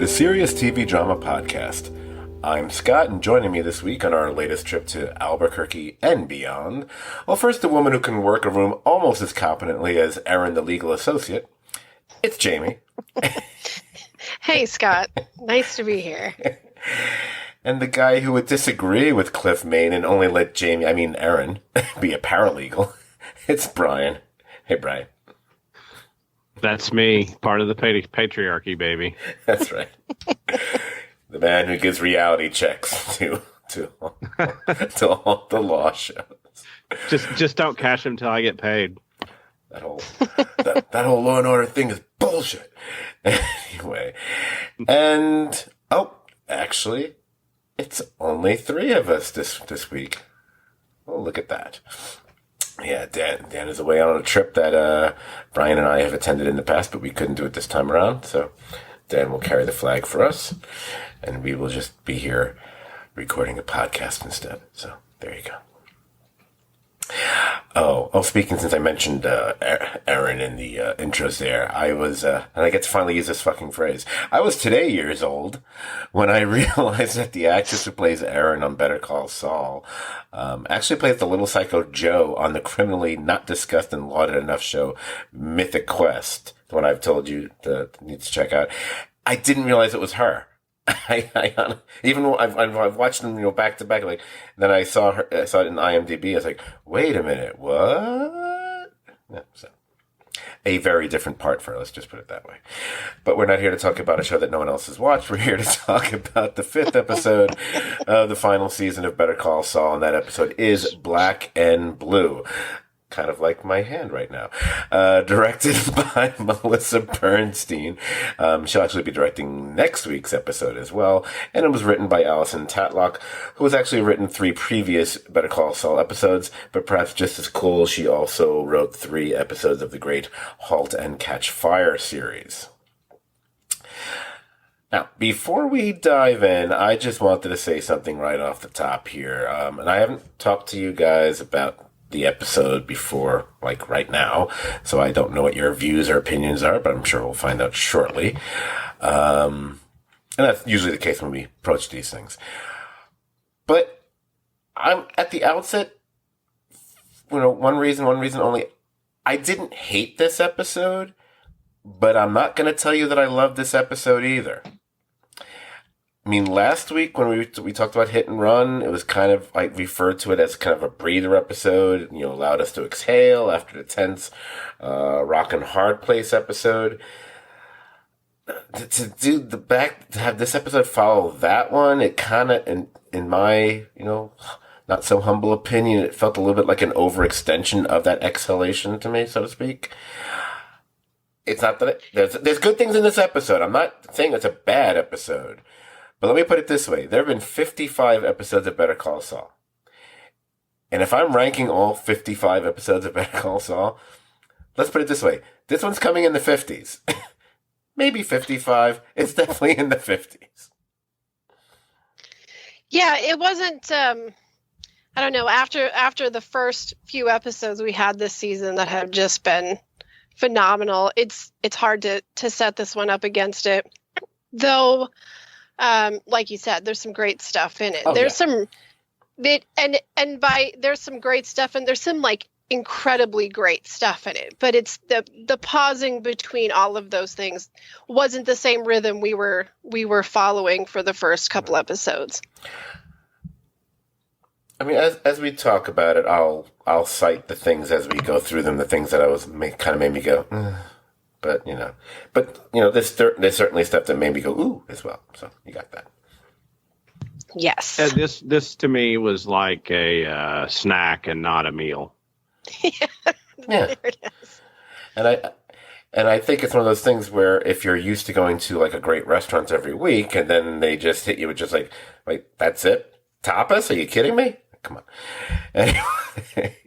the Serious TV Drama Podcast. I'm Scott, and joining me this week on our latest trip to Albuquerque and beyond, well, first, a woman who can work a room almost as competently as Erin, the legal associate. It's Jamie. Hey, Scott. Nice to be here. And the guy who would disagree with Cliff Main and only let Erin, be a paralegal. It's Brian. Hey, Brian. That's me, part of the patriarchy, baby. That's right. The man who gives reality checks to all the law shows. Just don't cash them till I get paid. That whole Law and Order thing is bullshit. Anyway, and actually, it's only three of us this week. Oh, look at that. Yeah, Dan is away on a trip that Brian and I have attended in the past, but we couldn't do it this time around. So Dan will carry the flag for us, and we will just be here recording a podcast instead. So there you go. Oh, speaking, since I mentioned Erin in the intros there, I was, and I get to finally use this fucking phrase, I was today years old when I realized that the actress who plays Erin on Better Call Saul actually plays the little psycho Joe on the criminally not discussed and lauded enough show Mythic Quest, the one I've told you need to check out. I didn't realize it was her. I've watched them, back to back. Like, then I saw it in IMDb. I was like, wait a minute, what? Yeah, so a very different part for her. Let's just put it that way. But we're not here to talk about a show that no one else has watched. We're here to talk about the 5th episode of the final season of Better Call Saul, and that episode is Black and Blue. Kind of like my hand right now. Directed by Melissa Bernstein. She'll actually be directing next week's episode as well. And it was written by Allison Tatlock, who has actually written 3 previous Better Call Saul episodes, but perhaps just as cool, she also wrote 3 episodes of the great Halt and Catch Fire series. Now, before we dive in, I just wanted to say something right off the top here. And I haven't talked to you guys about the episode before, like right now, so I don't know what your views or opinions are, but I'm sure we'll find out shortly. And that's usually the case when we approach these things. But I'm at the outset, one reason only, I didn't hate this episode, but I'm not going to tell you that I love this episode either. I mean, last week when we talked about Hit and Run, it was kind of, I referred to it as kind of a breather episode, allowed us to exhale after the tense, rock and hard place episode. To have this episode follow that one, it kind of, in my, not so humble opinion, it felt a little bit like an overextension of that exhalation to me, so to speak. It's not that there's good things in this episode. I'm not saying it's a bad episode. But let me put it this way. There have been 55 episodes of Better Call Saul. And if I'm ranking all 55 episodes of Better Call Saul, let's put it this way. This one's coming in the 50s. Maybe 55. It's definitely in the 50s. Yeah, it wasn't, I don't know, after the first few episodes we had this season that have just been phenomenal, it's hard to set this one up against it. Though, like you said, there's some great stuff in it. There's some great stuff, and there's some like incredibly great stuff in it. But it's the pausing between all of those things wasn't the same rhythm we were following for the first couple episodes. I mean, as we talk about it, I'll cite the things as we go through them. The things that kind of made me go. But there's certainly stuff that made me go ooh as well. So you got that. Yes. This to me was like a snack and not a meal. Yeah. There it is. And I think it's one of those things where if you're used to going to like a great restaurant every week and then they just hit you with just like, wait, that's it? Tapas? Are you kidding me? Come on. Anyway.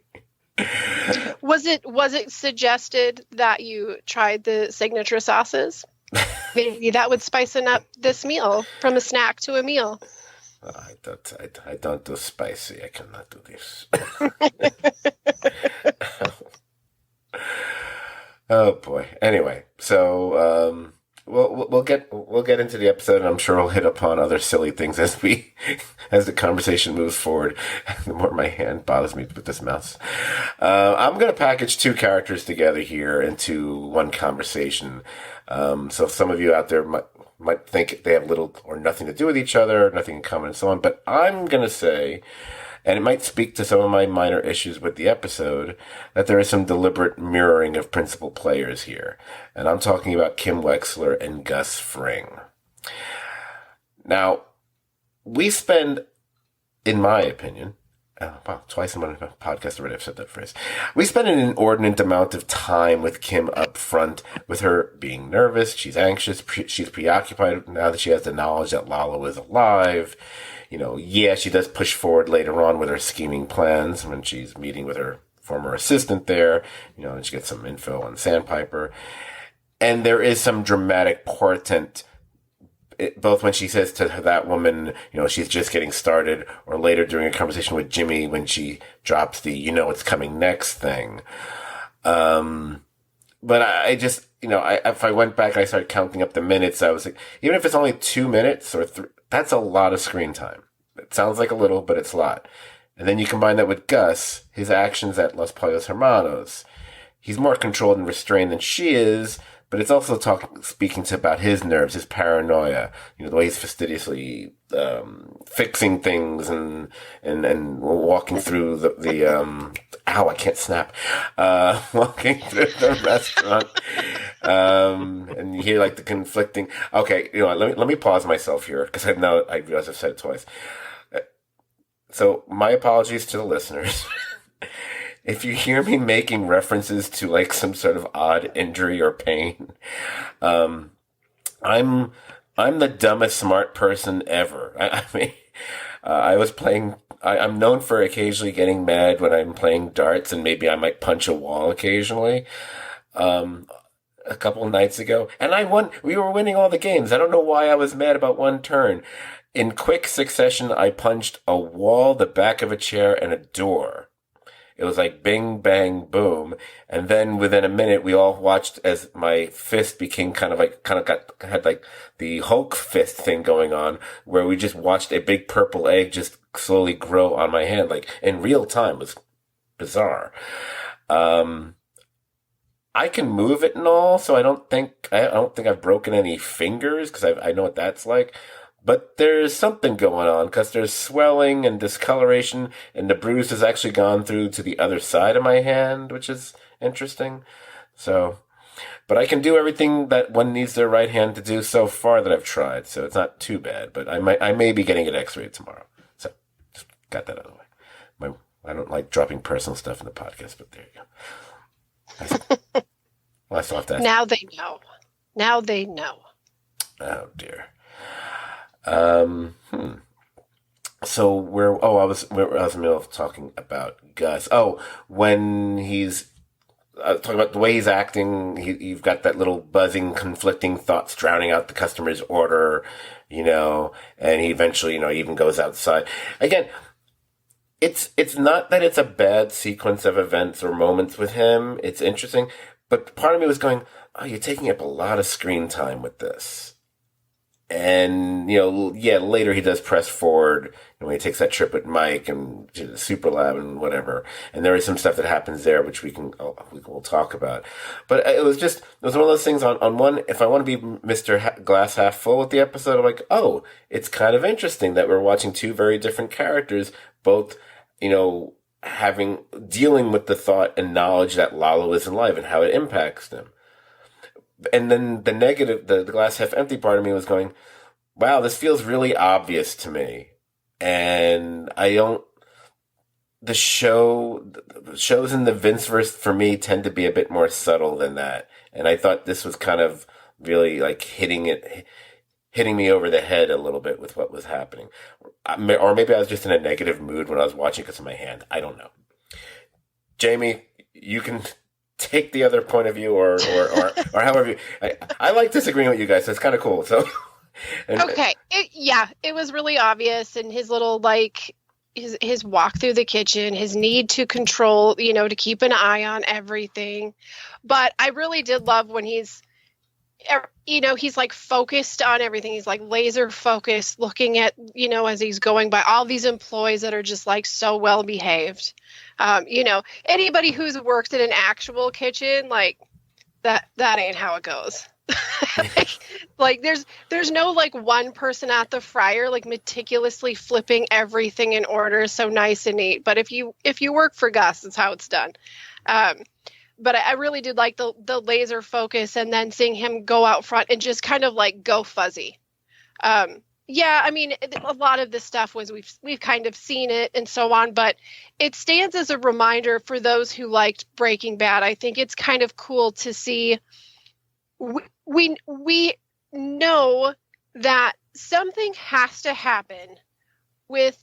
Was it suggested that you tried the signature sauces? Maybe that would spicing up this meal from a snack to a meal. I don't do spicy. I cannot do this. Oh boy. Anyway, so we'll get into the episode, and I'm sure we'll hit upon other silly things as as the conversation moves forward. The more my hand bothers me with this mouse, I'm going to package two characters together here into one conversation. So some of you out there might think they have little or nothing to do with each other, nothing in common, and so on. But I'm going to say, and it might speak to some of my minor issues with the episode, that there is some deliberate mirroring of principal players here. And I'm talking about Kim Wexler and Gus Fring. Now, we spend, in my opinion, twice in my podcast already I've said that phrase. We spend an inordinate amount of time with Kim up front, with her being nervous, she's anxious, she's preoccupied now that she has the knowledge that Lalo is alive. She does push forward later on with her scheming plans when she's meeting with her former assistant there, and she gets some info on Sandpiper. And there is some dramatic portent, both when she says to that woman, she's just getting started, or later during a conversation with Jimmy when she drops the, it's coming next thing. But I just, if I went back and I started counting up the minutes, I was like, even if it's only 2 minutes or that's a lot of screen time. It sounds like a little, but it's a lot. And then you combine that with Gus, his actions at Los Pollos Hermanos. He's more controlled and restrained than she is, but it's also speaking about his nerves, his paranoia, the way he's fastidiously fixing things and walking through the I can't snap. Walking through the restaurant. And you hear like the conflicting. Okay, let me pause myself here because I realize I've said it twice. So my apologies to the listeners. If you hear me making references to like some sort of odd injury or pain, I'm the dumbest smart person ever. I'm known for occasionally getting mad when I'm playing darts, and maybe I might punch a wall occasionally. A couple of nights ago, and I won. We were winning all the games. I don't know why I was mad about one turn. In quick succession, I punched a wall, the back of a chair, and a door. It was like bing, bang, boom. And then within a minute, we all watched as my fist became had like the Hulk fist thing going on, where we just watched a big purple egg just slowly grow on my hand, like in real time. It was bizarre. I can move it and all, so I don't think I've broken any fingers, because I know what that's like. But there's something going on, because there's swelling and discoloration, and the bruise has actually gone through to the other side of my hand, which is interesting. So, but I can do everything that one needs their right hand to do so far that I've tried, so it's not too bad. But I may be getting it x-rayed tomorrow. So, just got that out of the way. I don't like dropping personal stuff in the podcast, but there you go. I still have to ask. Now they know. Now they know. Oh dear. So I was in the middle of talking about Gus. Oh, when he's talking about the way he's acting, you've got that little buzzing, conflicting thoughts drowning out the customer's order, and he eventually, even goes outside. Again, it's not that it's a bad sequence of events or moments with him. It's interesting, but part of me was going, oh, you're taking up a lot of screen time with this. And, later he does press forward when he takes that trip with Mike and to the Super Lab and whatever. And there is some stuff that happens there, which we'll talk about. But it was one of those things on one, if I want to be Mr. Glass Half Full with the episode, I'm like, oh, it's kind of interesting that we're watching two very different characters, both, dealing with the thought and knowledge that Lalo is alive and how it impacts them. And then the negative, the glass half empty part of me was going, wow, this feels really obvious to me. And the shows in the Vinceverse for me tend to be a bit more subtle than that. And I thought this was kind of really like hitting me over the head a little bit with what was happening. Or maybe I was just in a negative mood when I was watching because of my hand. I don't know. Jamie, you can take the other point of view or however I like disagreeing with you guys, so it's kind of cool. So okay. It was really obvious, and his little his walk through the kitchen, his need to control, to keep an eye on everything. But I really did love when he's he's like focused on everything. He's like laser focused, looking at, as he's going by all these employees that are just like so well behaved. Anybody who's worked in an actual kitchen, like that ain't how it goes. Like there's no like one person at the fryer like meticulously flipping everything in order so nice and neat. But if you work for Gus, that's how it's done. But I really did like the laser focus, and then seeing him go out front and just kind of like go fuzzy. Yeah, I mean, a lot of this stuff was we've kind of seen it and so on, but it stands as a reminder for those who liked Breaking Bad. I think it's kind of cool to see. We know that something has to happen with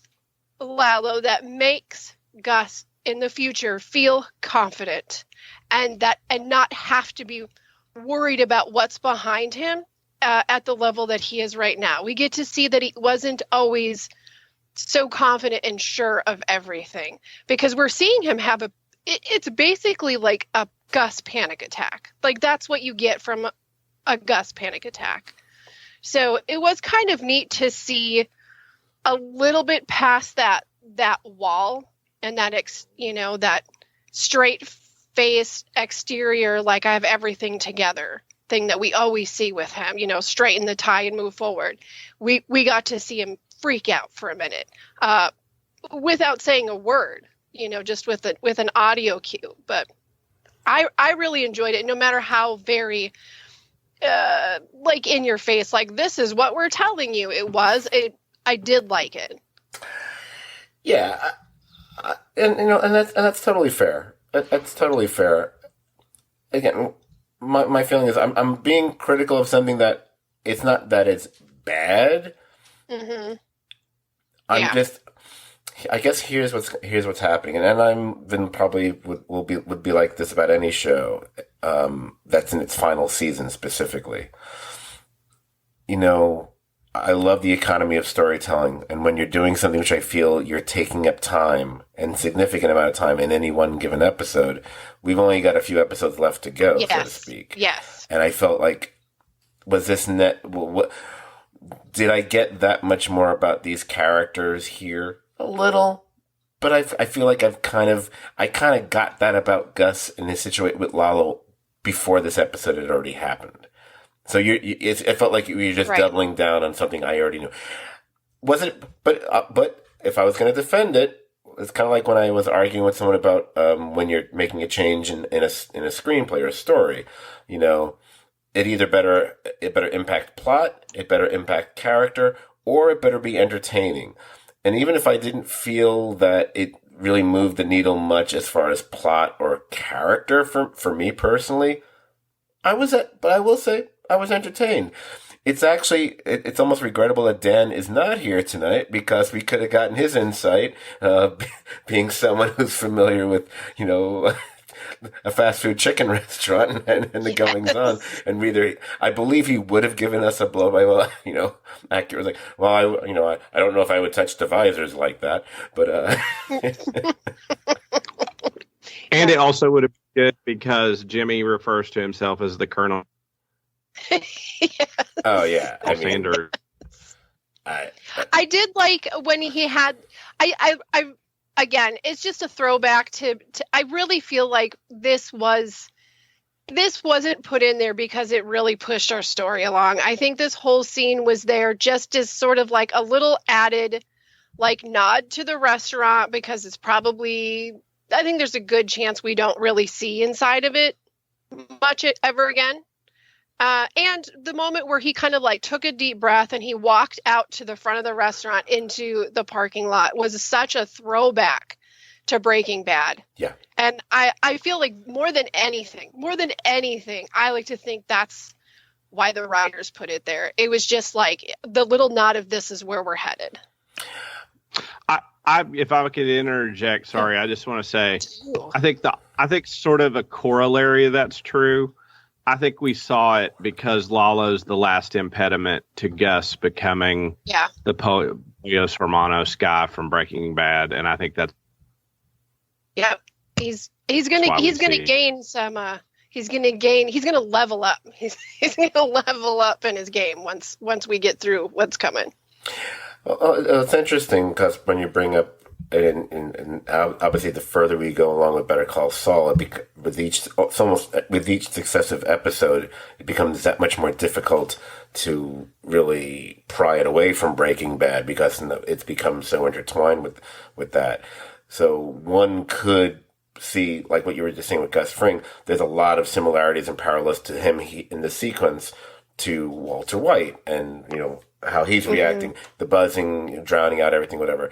Lalo that makes Gus in the future feel confident and not have to be worried about what's behind him at the level that he is right now. We get to see that he wasn't always so confident and sure of everything, because we're seeing him have it's basically like a Gus panic attack. Like that's what you get from a Gus panic attack. So it was kind of neat to see a little bit past that wall and that that straight faced exterior, like I have everything together thing that we always see with him, straighten the tie and move forward. We got to see him freak out for a minute without saying a word, just with an audio cue. But I really enjoyed it, no matter how very like in your face, like this is what we're telling you. I did like it. Yeah. And that's totally fair. That's totally fair. Again, my feeling is I'm being critical of something that it's not that it's bad. Mm-hmm. I guess here's what's happening, and I'm then probably would be like this about any show that's in its final season specifically. I love the economy of storytelling, and when you're doing something which I feel you're taking up time and significant amount of time in any one given episode, we've only got a few episodes left to go, so to speak. Yes. And I felt like, was this what did I get that much more about these characters here? A little, but I feel like I kind of got that about Gus and his situation with Lalo before this episode had already happened. So it felt like you were just doubling down on something I already knew. Was it? But if I was going to defend it, it's kind of like when I was arguing with someone about when you're making a change in a screenplay or a story. It better impact plot, it better impact character, or it better be entertaining. And even if I didn't feel that it really moved the needle much as far as plot or character for me personally, but I will say I was entertained. It's actually, it's almost regrettable that Dan is not here tonight, because we could have gotten his insight, being someone who's familiar with, a fast food chicken restaurant and the goings on. And I believe he would have given us a blow by blow, accurate. Like, well, I don't know if I would touch the visors like that, but, And it also would have been good because Jimmy refers to himself as the Colonel. Yes. Oh yeah, Sanders. I did like when he had. I again, it's just a throwback to. I really feel like this wasn't put in there because it really pushed our story along. I think this whole scene was there just as sort of like a little added, like, nod to the restaurant, because it's probably. I think there's a good chance we don't really see inside of it much ever again. And the moment where he kind of like took a deep breath and he walked out to the front of the restaurant into the parking lot was such a throwback to Breaking Bad. Yeah. And I feel like more than anything, I like to think that's why the writers put it there. It was just like the little nod of this is where we're headed. If I could interject, sorry, I just want to say, I think sort of a corollary of that's true. I think we saw it because Lalo's the last impediment to Gus becoming the Pollos Hermanos guy from Breaking Bad, and I think that's he's gonna gain some he's going to gain. He's going to level up. He's going to level up in his game once we get through what's coming. Well, it's interesting because when you bring up, and obviously the further we go along with Better Call Saul, with each successive episode, it becomes that much more difficult to really pry it away from Breaking Bad because it's become so intertwined with that. So one could see, like what you were just saying with Gus Fring, there's a lot of similarities and parallels to him in the sequence to Walter White, and how he's reacting, the buzzing, drowning out everything, whatever.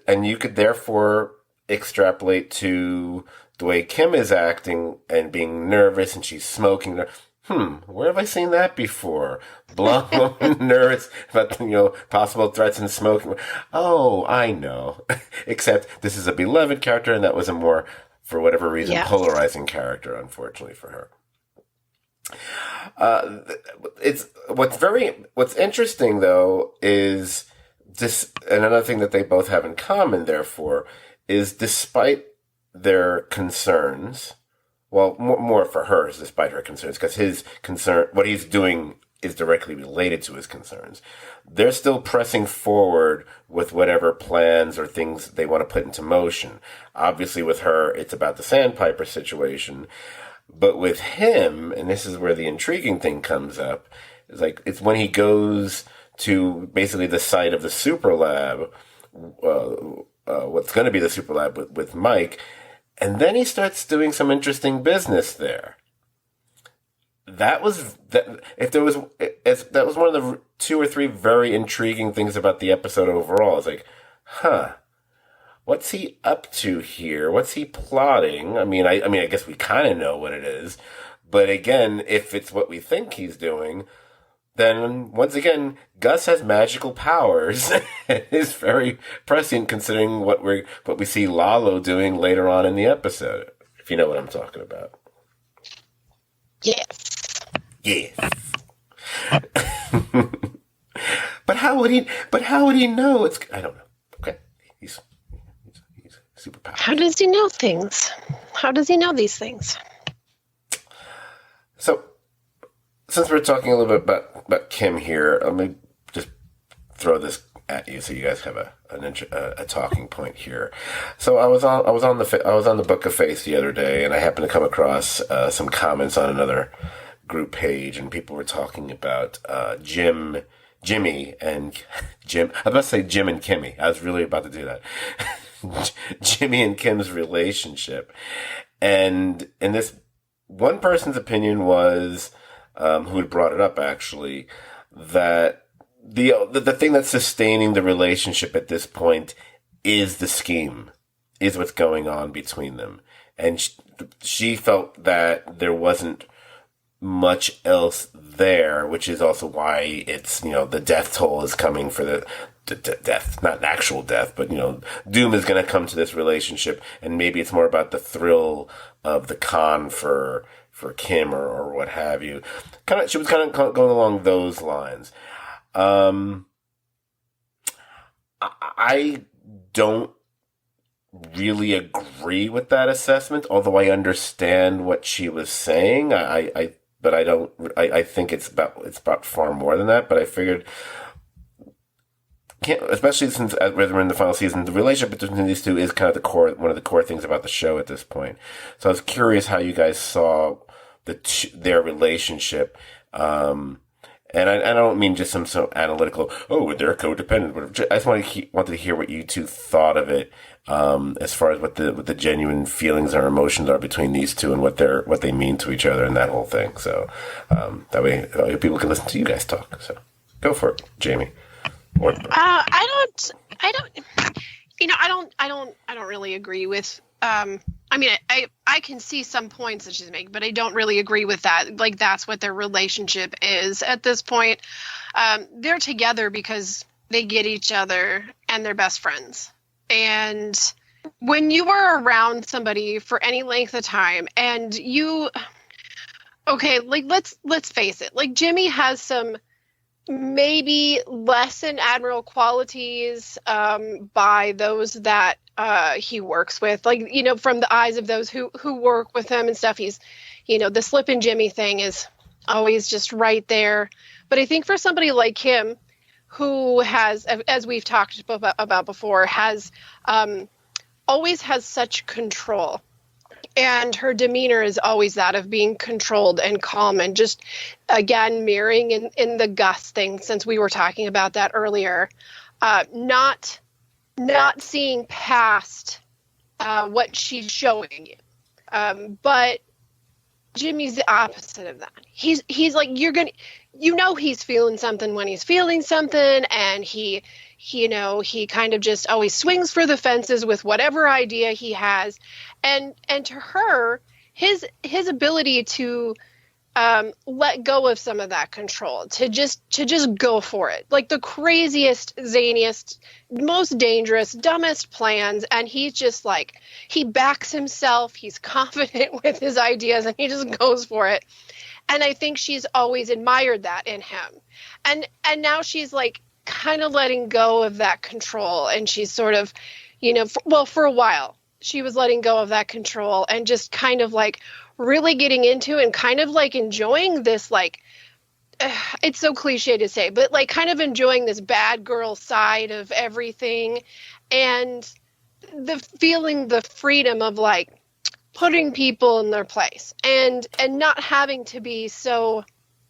And you could therefore extrapolate to the way Kim is acting and being nervous, and she's smoking. Where have I seen that before? Blonde woman nervous about possible threats and smoking. Oh, I know. Except this is a beloved character, and that was a more, for whatever reason, polarizing character, unfortunately for her. What's interesting though is this, and another thing that they both have in common, therefore, is despite their concerns. Well, more for her is despite her concerns, because his concern, what he's doing, is directly related to his concerns. They're still pressing forward with whatever plans or things they want to put into motion. Obviously, with her, it's about the Sandpiper situation. But with him, and this is where the intriguing thing comes up, it's when he goes to basically the site of the super lab, what's going to be the super lab with Mike, and then he starts doing some interesting business there. That was one of the 2 or 3 very intriguing things about the episode overall. It's like, what's he up to here? What's he plotting? I mean, I guess we kind of know what it is, but again, if it's what we think he's doing, then once again, Gus has magical powers. It is very prescient considering what we see Lalo doing later on in the episode. If you know what I'm talking about. Yes. Yes. But how would he know? I don't know. Okay. He's super powerful. How does he know things? How does he know these things? So, since we're talking a little bit about Kim here, let me just throw this at you so you guys have a talking point here. So I was on the Book of Face the other day, and I happened to come across some comments on another group page, and people were talking about Jimmy and Jim. I was about to say Jim and Kimmy. I was really about to do that. Jimmy and Kim's relationship, and this one person's opinion was, who had brought it up actually, that the thing that's sustaining the relationship at this point is the scheme, is what's going on between them, and she felt that there wasn't much else there, which is also why it's the death toll is coming for the death, not actual death, but doom is going to come to this relationship, and maybe it's more about the thrill of the con for Kim or what have you. She was kind of going along those lines. I don't really agree with that assessment, although I understand what she was saying. But I don't. I think it's about far more than that. But I figured, especially since we're in the final season, the relationship between these two is kind of one of the core things about the show at this point. So I was curious how you guys saw their relationship. And I don't mean just some sort of analytical, they're codependent. I just wanted to hear what you two thought of it, as far as what the genuine feelings or emotions are between these two and what they mean to each other and that whole thing. So that way people can listen to you guys talk. So go for it, Jamie. I don't really agree with. I can see some points that she's making, but I don't really agree with that. Like, that's what their relationship is at this point. They're together because they get each other and they're best friends. And when you are around somebody for any length of time and let's face it, like, Jimmy has some maybe lessen admirable qualities by those that he works with, like, from the eyes of those who work with him and stuff. He's, the Slip and Jimmy thing is always just right there. But I think for somebody like him, who has, as we've talked about before, has always has such control. And her demeanor is always that of being controlled and calm, and just, again, mirroring in the Gus thing, since we were talking about that earlier, not seeing past what she's showing you. But Jimmy's the opposite of that. He's like, he's feeling something when he's feeling something, and he kind of just always swings for the fences with whatever idea he has. And to her, his ability to let go of some of that control, to just go for it, like the craziest, zaniest, most dangerous, dumbest plans, and he's just like, he backs himself, he's confident with his ideas, and he just goes for it. And I think she's always admired that in him. And now she's like kind of letting go of that control, and she's sort of, for a while she was letting go of that control and just kind of like really getting into and kind of like enjoying this, like, it's so cliche to say, but like kind of enjoying this bad girl side of everything, and feeling the freedom of like putting people in their place, and not having to be so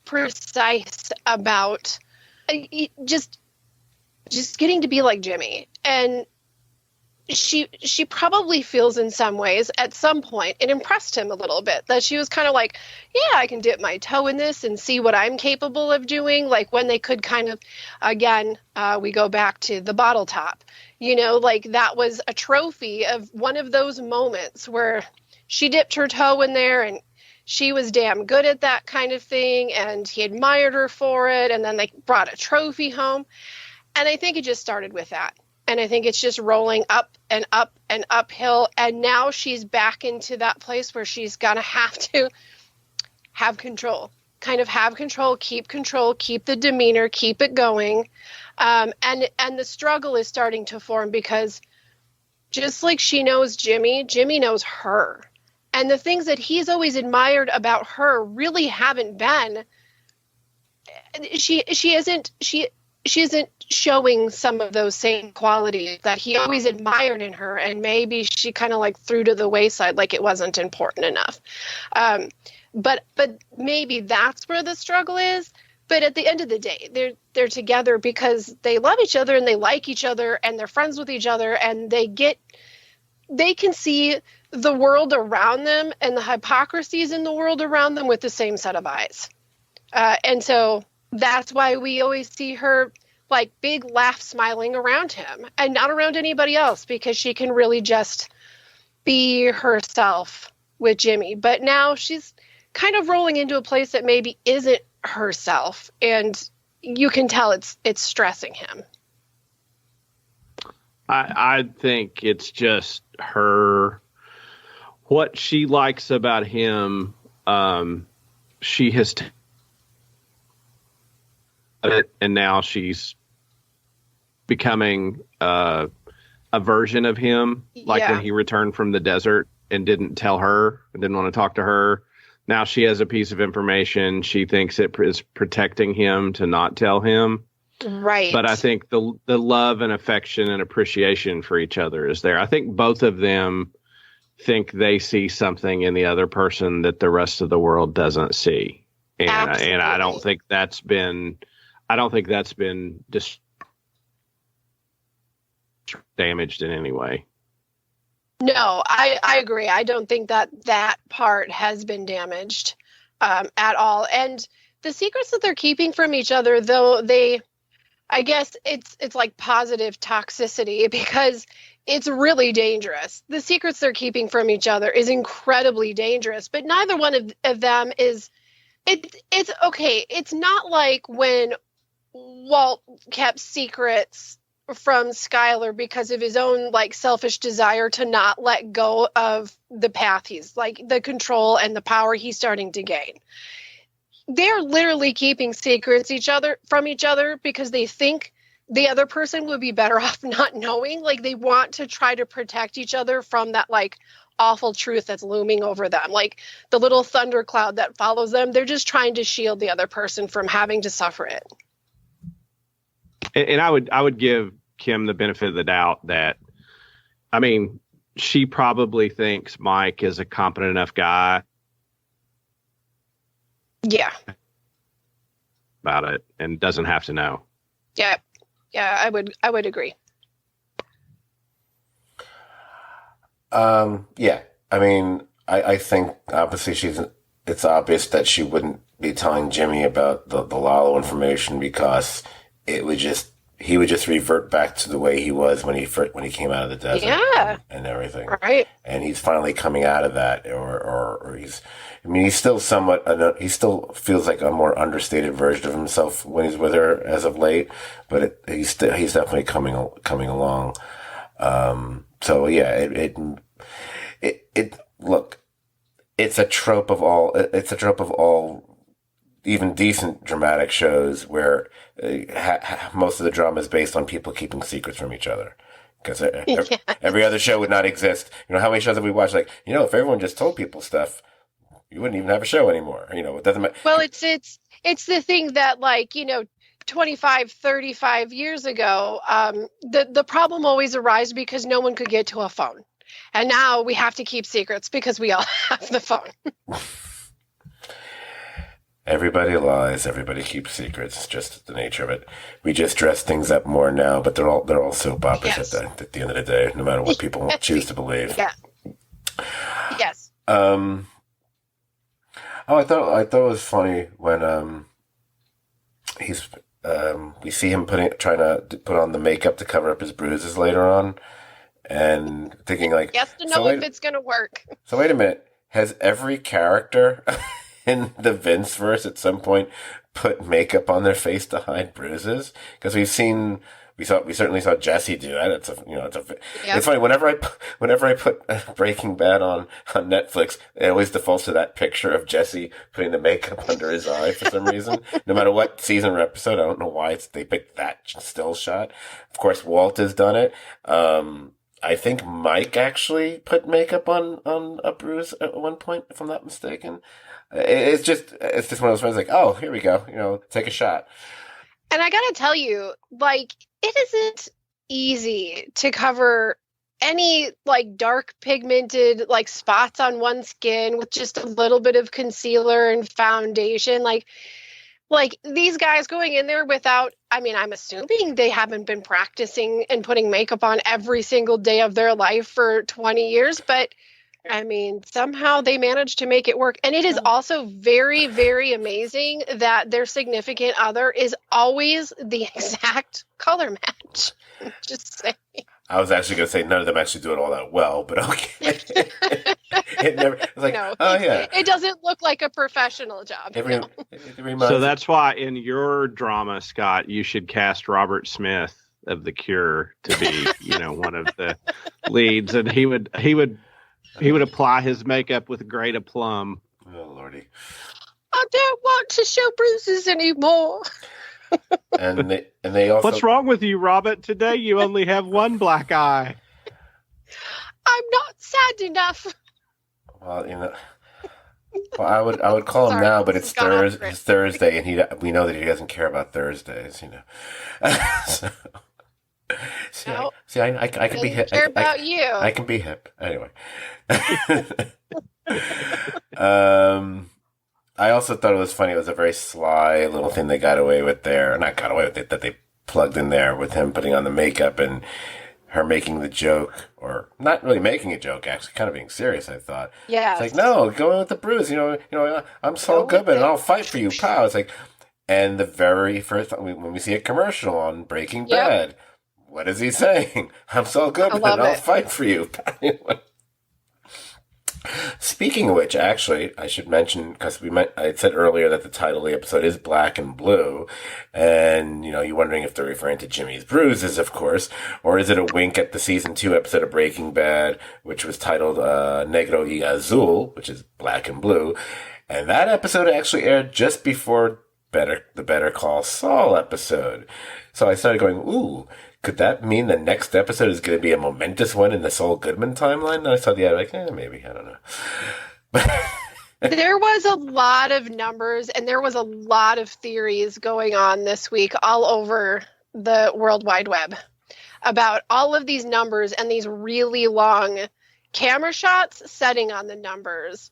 precise about just getting to be like Jimmy. And she probably feels in some ways at some point it impressed him a little bit, that she was kind of like, yeah, I can dip my toe in this and see what I'm capable of doing. Like when they could kind of, again, we go back to the bottle top, like that was a trophy of one of those moments where she dipped her toe in there and she was damn good at that kind of thing, and he admired her for it, and then they brought a trophy home. And I think it just started with that. And I think it's just rolling up and up and uphill. And now she's back into that place where she's going to have to have control, keep the demeanor, keep it going. And the struggle is starting to form, because just like she knows Jimmy knows her. And the things that he's always admired about her really haven't been, she isn't showing some of those same qualities that he always admired in her, and maybe she kind of like threw to the wayside, like it wasn't important enough. But maybe that's where the struggle is. But at the end of the day, they're together because they love each other and they like each other and they're friends with each other, and they can see the world around them and the hypocrisies in the world around them with the same set of eyes. And so that's why we always see her like big laugh smiling around him and not around anybody else, because she can really just be herself with Jimmy. But now she's kind of rolling into a place that maybe isn't herself, and you can tell it's stressing him. I think it's just her, what she likes about him. She has it, and now she's becoming a version of him, like when he returned from the desert and didn't tell her, didn't want to talk to her. Now she has a piece of information. She thinks it is protecting him to not tell him. Right. But I think the love and affection and appreciation for each other is there. I think both of them think they see something in the other person that the rest of the world doesn't see. And I don't think that's been damaged in any way. No, I agree. I don't think that part has been damaged at all. And the secrets that they're keeping from each other, though, I guess it's like positive toxicity, because it's really dangerous. The secrets they're keeping from each other is incredibly dangerous, but neither one of them is, it's okay. It's not like when Walt kept secrets from Skylar because of his own like selfish desire to not let go of the path he's like, the control and the power he's starting to gain. they're literally keeping secrets from each other because they think the other person would be better off not knowing. Like, they want to try to protect each other from that, like, awful truth that's looming over them. Like, the little thundercloud that follows them, they're just trying to shield the other person from having to suffer it. And I would give Kim the benefit of the doubt that, I mean, she probably thinks Mike is a competent enough guy. Yeah. About it and doesn't have to know. Yeah. Yeah, I would agree. Yeah. I mean, I think obviously it's obvious that she wouldn't be telling Jimmy about the Lalo information because he would just revert back to the way he was when he came out of the desert, yeah, and everything, right? And he's finally coming out of that, or he's still somewhat, he still feels like a more understated version of himself when he's with her as of late, but he's definitely coming along. So yeah, look, it's a trope of all even decent dramatic shows where most of the drama is based on people keeping secrets from each other. Because every other show would not exist. You know, how many shows have we watched? Like, you know, if everyone just told people stuff, you wouldn't even have a show anymore. You know, it doesn't matter. Well, it's the thing that, like, you know, 25, 35 years ago, the problem always arises because no one could get to a phone. And now we have to keep secrets because we all have the phone. Everybody lies. Everybody keeps secrets. It's just the nature of it. We just dress things up more now, but they're all soap operas at the end of the day, no matter what people choose to believe. Yeah. Yes. Oh, I thought it was funny when we see him trying to put on the makeup to cover up his bruises later on, and thinking like, he has to know if it's going to work. So wait a minute, has every character in the Vince verse at some point put makeup on their face to hide bruises? Because we certainly saw Jesse do that. It's funny whenever I put Breaking Bad on Netflix, it always defaults to that picture of Jesse putting the makeup under his eye for some reason. No matter what season or episode, I don't know why they picked that still shot. Of course, Walt has done it. I think Mike actually put makeup on a bruise at one point, if I'm not mistaken. It's just one of those friends like, oh, here we go, you know, take a shot. And I gotta tell you, like, it isn't easy to cover any, like, dark pigmented, like, spots on one's skin with just a little bit of concealer and foundation. Like these guys going in there without, I mean, I'm assuming they haven't been practicing and putting makeup on every single day of their life for 20 years, but I mean, somehow they managed to make it work. And it is also very, very amazing that their significant other is always the exact color match. Just saying. I was actually going to say none of them actually do it all that well, but okay. It's like, no, oh yeah, it doesn't look like a professional job. So that's why in your drama, Scott, you should cast Robert Smith of The Cure to be, you know, one of the leads, and he would apply his makeup with great aplomb. Oh lordy! I don't want to show bruises anymore. and they also. What's wrong with you, Robert? Today you only have one black eye. I'm not sad enough. Well, you know. Well, I would call him now, but it's Thursday, and we know that he doesn't care about Thursdays, you know. I can be hip. Care about you. I can be hip anyway. I also thought it was funny. It was a very sly little thing they got away with there. Not got away with it, that they plugged in there with him putting on the makeup and her making the joke, or not really making a joke, actually kind of being serious, I thought. Yeah. It's like, no, go with the bruise. You know, I'm Saul Goodman and I'll fight for you, pow. It's like, and the very first time when we see a commercial on Breaking Bad, what is he saying? I'm Saul Goodman and I'll fight for you. Speaking of which, actually, I should mention, because I said earlier that the title of the episode is Black and Blue, and, you know, you're wondering if they're referring to Jimmy's bruises, of course, or is it a wink at the season 2 episode of Breaking Bad, which was titled Negro y Azul, which is Black and Blue, And that episode actually aired just before the Better Call Saul episode. So I started going, ooh, could that mean the next episode is going to be a momentous one in the Saul Goodman timeline? And I saw the ad, like, maybe, I don't know. There was a lot of numbers and there was a lot of theories going on this week all over the World Wide Web about all of these numbers and these really long camera shots setting on the numbers,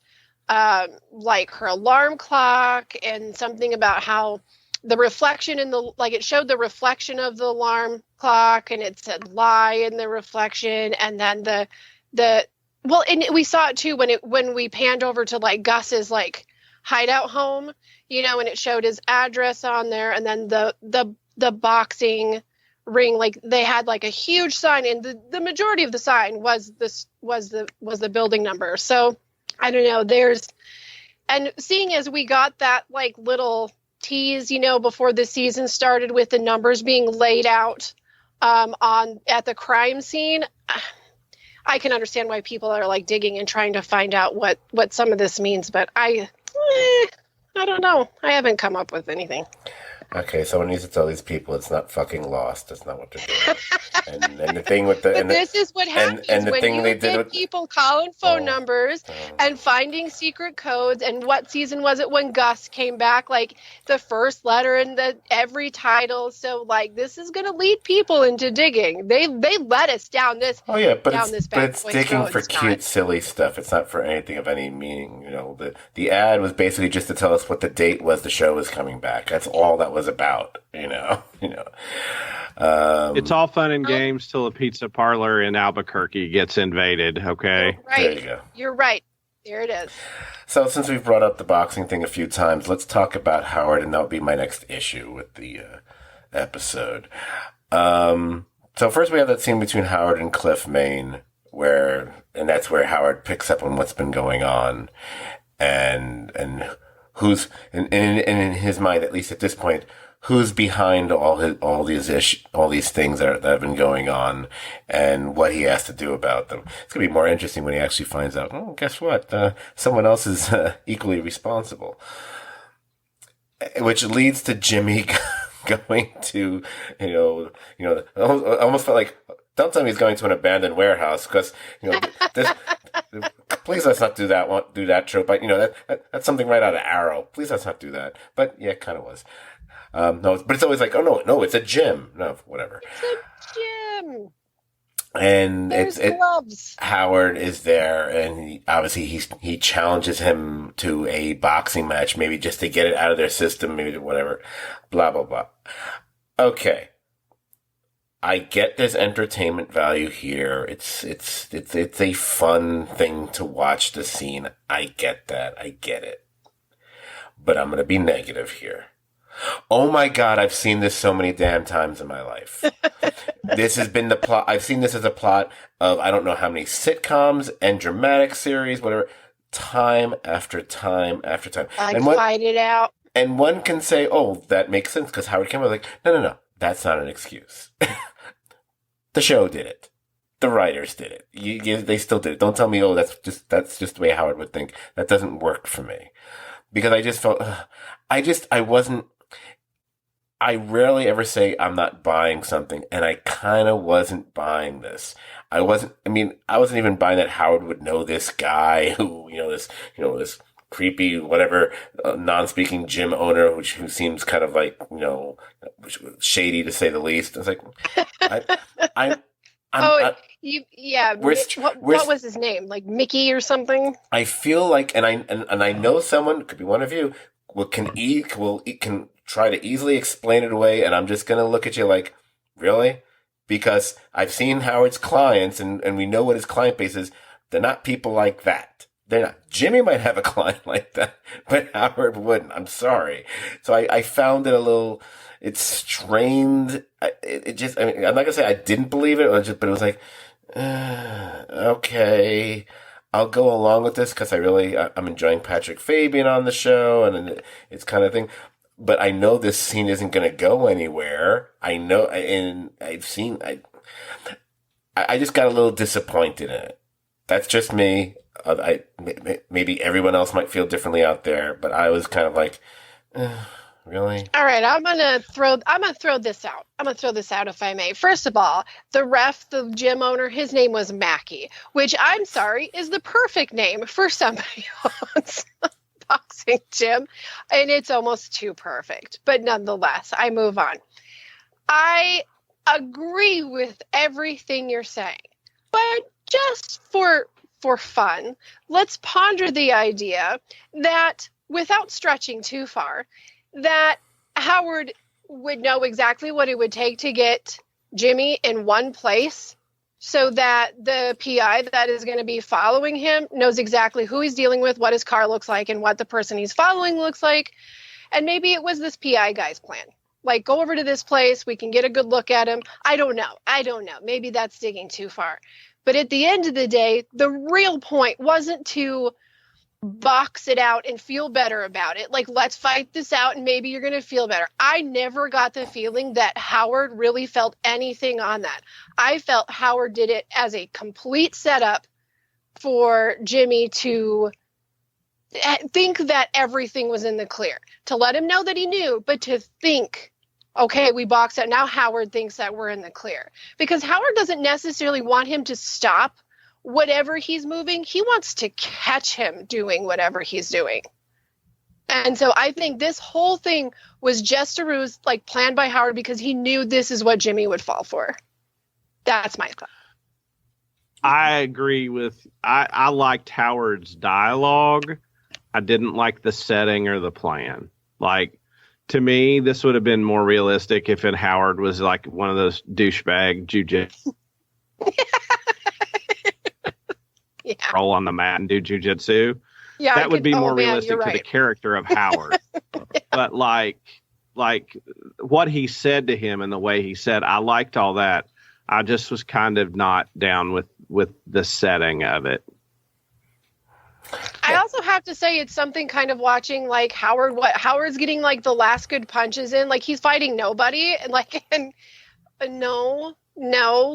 like her alarm clock and something about how the reflection it showed the reflection of the alarm clock and it said lie in the reflection, and then and we saw it too when we panned over to like Gus's like hideout home, and it showed his address on there, and then the boxing ring, like they had like a huge sign, and the majority of the sign was the building number. So I don't know. And seeing as we got that like little tease, before the season started with the numbers being laid out at the crime scene, I can understand why people are like digging and trying to find out what some of this means, but I don't know. I haven't come up with anything. Okay, someone needs to tell these people it's not fucking Lost. That's not what they're doing. And the thing with the... But this is what happens and the when thing you they get did with, people calling phone numbers and finding secret codes. And what season was it when Gus came back? Like the first letter in every title. So like this is going to lead people into digging. They led us down this. Oh yeah, but down it's digging for cute, silly stuff. It's not for anything of any meaning. The ad was basically just to tell us what the date was the show was coming back. That's all that was about. It's all fun and games till a pizza parlor in Albuquerque gets invaded. Okay, right. There you go. You're right. There it is. So since we've brought up the boxing thing a few times, let's talk about Howard, and that'll be my next issue with the episode. So first we have that scene between Howard and Cliff Main, and that's where Howard picks up on what's been going on, and who's in his mind, at least at this point, who's behind all these things that have been going on, and what he has to do about them. It's gonna be more interesting when he actually finds out. Oh, guess what? Someone else is equally responsible, which leads to Jimmy going to, I almost felt like, don't tell me he's going to an abandoned warehouse, because this. Please let's not do that trope. But that's something right out of Arrow. Please let's not do that. But yeah, it kind of was. No, but it's always like, oh no, it's a gym. No, whatever. It's a gym. And There's gloves. Howard is there, and he challenges him to a boxing match, maybe just to get it out of their system, maybe whatever. Blah blah blah. Okay. I get this entertainment value here. It's a fun thing to watch the scene. I get that. I get it. But I'm going to be negative here. Oh my God, I've seen this so many damn times in my life. This has been the plot. I've seen this as a plot of I don't know how many sitcoms and dramatic series, whatever, time after time after time. Fight it out. And one can say, oh, that makes sense because Howard Kimball was like, no. That's not an excuse. The show did it. The writers did it. They still did it. Don't tell me, oh, that's just the way Howard would think. That doesn't work for me. Because I just felt, I rarely ever say I'm not buying something, and I kind of wasn't buying this. I wasn't even buying that Howard would know this guy who, this creepy, whatever, non-speaking gym owner, who seems kind of like, shady to say the least. I was like, what was his name? Like Mickey or something? I feel like, and I know someone, could be one of you, can try to easily explain it away, and I'm just gonna look at you like, really? Because I've seen Howard's clients, and we know what his client base is. They're not people like that. They're not. Jimmy might have a client like that, but Howard wouldn't. I'm sorry. So I found it a little, it's strained. I'm not going to say I didn't believe it, but it was like, okay, I'll go along with this because I'm enjoying Patrick Fabian on the show, and it's kind of thing. But I know this scene isn't going to go anywhere. I know, and I just got a little disappointed in it. That's just me. maybe everyone else might feel differently out there, but I was kind of like, really? All right, I'm gonna throw this out. I'm gonna throw this out if I may. First of all, the ref, the gym owner, his name was Mackie, which I'm sorry is the perfect name for somebody who owns a boxing gym, and it's almost too perfect. But nonetheless, I move on. I agree with everything you're saying, but just for fun, let's ponder the idea that, without stretching too far, that Howard would know exactly what it would take to get Jimmy in one place so that the PI that is going to be following him knows exactly who he's dealing with, what his car looks like, and what the person he's following looks like. And maybe it was this PI guy's plan. Like, go over to this place, we can get a good look at him. I don't know. Maybe that's digging too far. But at the end of the day, the real point wasn't to box it out and feel better about it. Like, let's fight this out and maybe you're going to feel better. I never got the feeling that Howard really felt anything on that. I felt Howard did it as a complete setup for Jimmy to think that everything was in the clear, to let him know that he knew, but to think, okay, we box out. Now Howard thinks that we're in the clear, because Howard doesn't necessarily want him to stop whatever he's moving. He wants to catch him doing whatever he's doing. And so I think this whole thing was just a ruse, like, planned by Howard, because he knew this is what Jimmy would fall for. That's my thought. I agree with, I liked Howard's dialogue. I didn't like the setting or the plan. Like, to me, this would have been more realistic if Howard was like one of those douchebag jujitsu. Yeah. Roll on the mat and do jujitsu. Yeah, that would be more realistic to the character of Howard. But like what he said to him and the way he said, I liked all that. I just was kind of not down with the setting of it. I also have to say, it's something kind of watching, like, Howard's getting, like, the last good punches in, like, he's fighting nobody, and like, and no,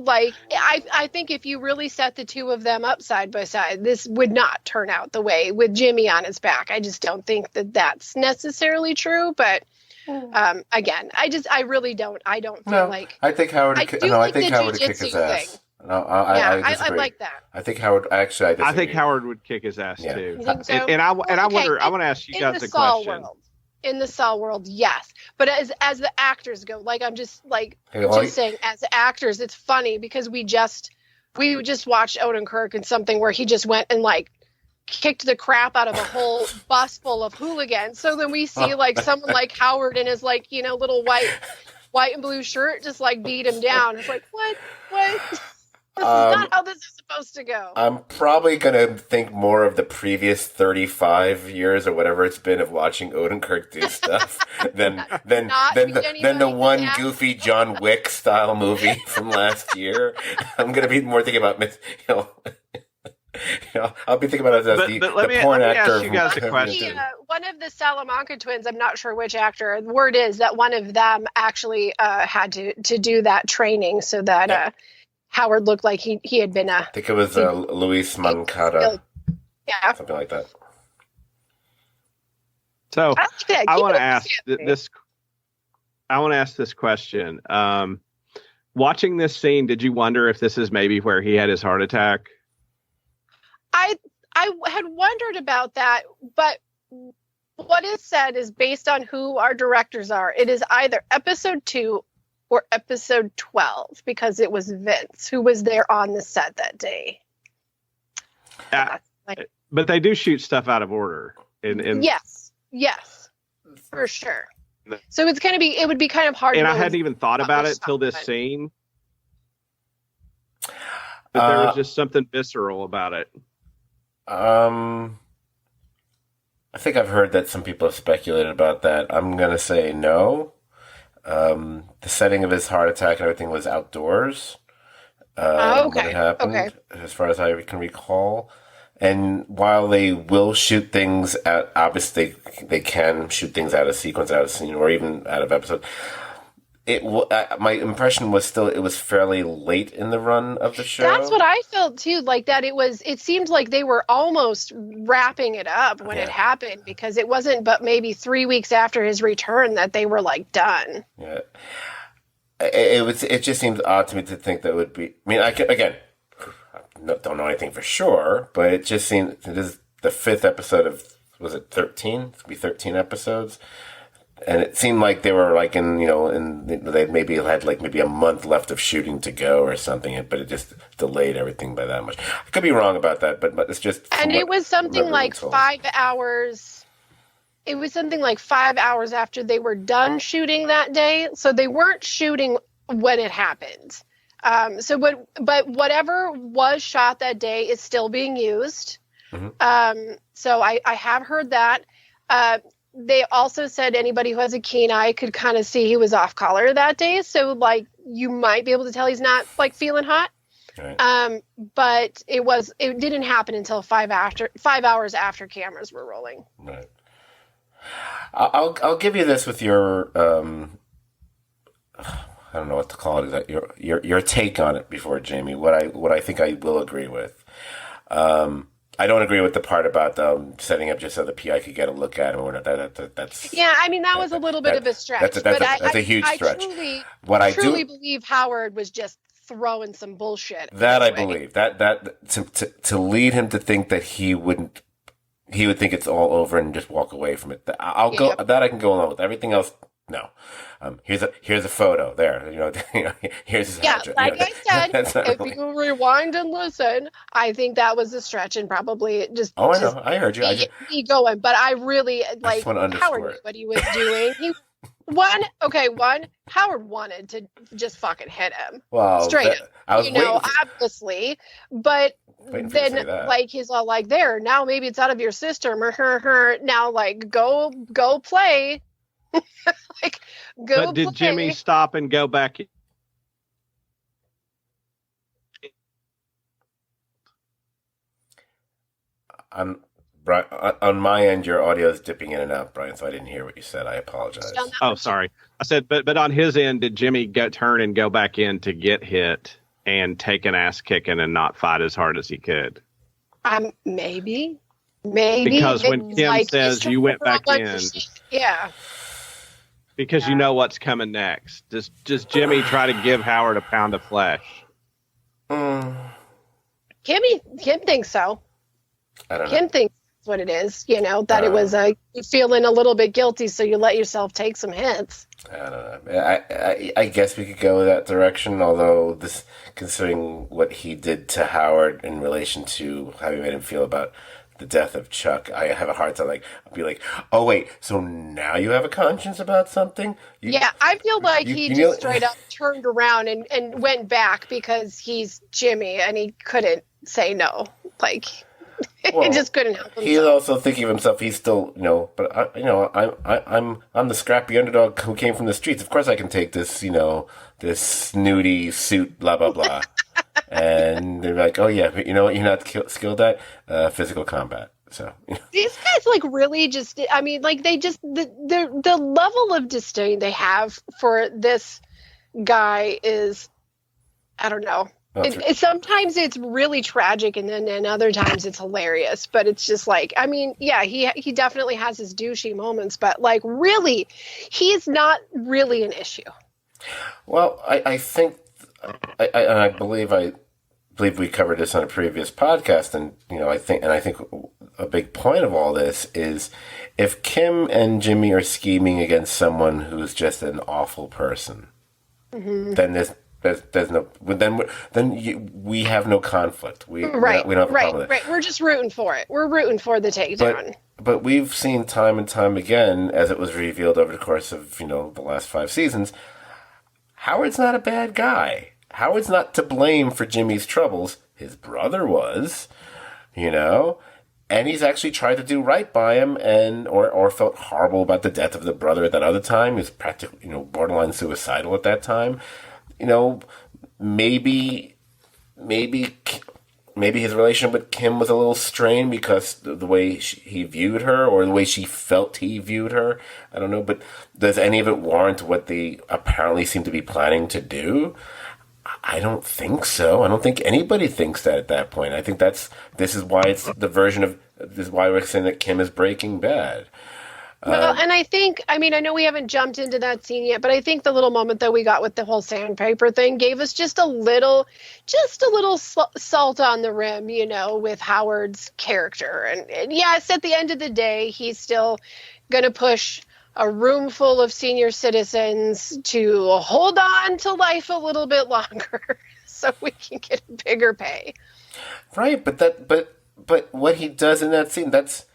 like, I think if you really set the two of them up side by side, this would not turn out the way with Jimmy on his back. I just don't think that that's necessarily true, but again, I really don't. I don't feel like. I think Howard. I think Howard would kick his ass. Thing. No, I like that. I think Howard. Actually, I think Howard would kick his ass too. You think so? And I wonder. I want to ask you guys a question. In the Saul world, yes, but as the actors go, like, I'm just like saying, as actors, it's funny because we just watched Odenkirk and something where he just went and, like, kicked the crap out of a whole bus full of hooligans. So then we see, like, someone like Howard in his, like, little white and blue shirt just, like, beat him down. It's like, what? This is not how this is supposed to go. I'm probably going to think more of the previous 35 years or whatever it's been of watching Odenkirk do stuff than the one goofy John Wick style movie from last year. I'm going to be more thinking about, I'll be thinking about it as the porn actor. Ask you guys a question. One of the Salamanca twins, I'm not sure which actor, the word is that one of them actually had to do that training so that Howard looked like he had been I think it was Luis Moncada. Yeah. Something like that. So I want to ask this. I want to ask this question. Watching this scene, did you wonder if this is maybe where he had his heart attack? I had wondered about that, but what is said is based on who our directors are. It is either episode 2 or episode 12, because it was Vince who was there on the set that day. But they do shoot stuff out of order. Yes, for sure. So it would be kind of hard. And I hadn't even thought about it till this scene. But there was just something visceral about it. I think I've heard that some people have speculated about that. I'm going to say no. The setting of his heart attack and everything was outdoors. When it happened, as far as I can recall. And while they will shoot things obviously they can shoot things out of sequence, out of scene, or even out of episode. My impression was still it was fairly late in the run of the show. That's what I felt too. Like that, it seemed like they were almost wrapping it up when it happened, because it wasn't but maybe 3 weeks after his return that they were like done. Yeah, it just seems odd to me to think that it would be. I mean, again, don't know anything for sure, but it just seems this is the 5th episode of, was it 13? It's gonna be 13 episodes. And it seemed like they were like they maybe had like maybe a month left of shooting to go or something, but it just delayed everything by that much. I could be wrong about that, but it's just. And it was something like 5 hours. It was something like 5 hours after they were done shooting that day, so they weren't shooting when it happened. But whatever was shot that day is still being used. Mm-hmm. So I have heard that. They also said anybody who has a keen eye could kind of see he was off color that day. So like you might be able to tell he's not like feeling hot. Right. But it didn't happen until 5 hours after cameras were rolling. Right. I'll give you this with your I don't know what to call it. Your take on it before Jamie. What I think I will agree with. I don't agree with the part about setting up just so the PI could get a look at him. Or that's I mean, that was a little bit of a stretch. That's a huge stretch. I truly believe Howard was just throwing some bullshit. That I believe. That to lead him to think that he would think it's all over and just walk away from it. That I can go along with. Everything else, no. Here's a photo there. Here's his address. Like I said, if you rewind and listen, I think that was a stretch and probably just. Oh, I know. I heard you. Me going, but I really like Howard knew what he was doing. Howard wanted to just fucking hit him. Well, straight up. Obviously, but. Then like he's all like, there, now maybe it's out of your system or her now, like go play. Like go. But did play. Jimmy stop and go back? Brian, on my end, your audio is dipping in and out, Brian, so I didn't hear what you said. I apologize. Oh, sorry. I said, but on his end, did Jimmy turn and go back in to get hit and take an ass kicking and not fight as hard as he could? Maybe. Because when Kim says you went back in, yeah. Because you know what's coming next. Does Jimmy try to give Howard a pound of flesh? Kim thinks so. I don't know. Kim thinks that's what it is. That it was feeling a little bit guilty, so you let yourself take some hits. I don't know. I guess we could go that direction, although this, considering what he did to Howard in relation to how he made him feel about the death of Chuck, I have a hard time be like, oh wait, so now you have a conscience about something? I feel like he just straight up turned around and went back because he's Jimmy and he couldn't say no. Like, he just couldn't help himself. He's also thinking of himself. He's still, I'm the scrappy underdog who came from the streets. Of course, I can take this, this snooty suit, blah blah blah. And they're like, oh yeah, but you know what? You're not skilled at physical combat. So these guys really just. I mean, they just the level of disdain they have for this guy is, I don't know. Sometimes it's really tragic, and then other times it's hilarious. But it's just he definitely has his douchey moments, but really, he's not really an issue. Well, I think, I believe we covered this on a previous podcast, and I think a big point of all this is if Kim and Jimmy are scheming against someone who's just an awful person, then there's no. We have no conflict. We don't have a problem with it. Right. We're just rooting for it. We're rooting for the takedown. But we've seen time and time again, as it was revealed over the course of the last 5 seasons, Howard's not a bad guy. Howard's not to blame for Jimmy's troubles. His brother was, and he's actually tried to do right by him, or felt horrible about the death of the brother at that other time. He was practically, borderline suicidal at that time. Maybe maybe his relationship with Kim was a little strained because the way he viewed her or the way she felt he viewed her. I don't know, but does any of it warrant what they apparently seem to be planning to do? I don't think so. I don't think anybody thinks that at that point. I think this is why it's the version of, this is why we're saying that Kim is Breaking Bad. Well, and I think, I mean, I know we haven't jumped into that scene yet, but I think the little moment that we got with the whole sandpaper thing gave us just a little salt on the rim, you know, with Howard's character. And yes, at the end of the day, he's still going to push a room full of senior citizens to hold on to life a little bit longer so we can get a bigger pay. Right, but what he does in that scene, that's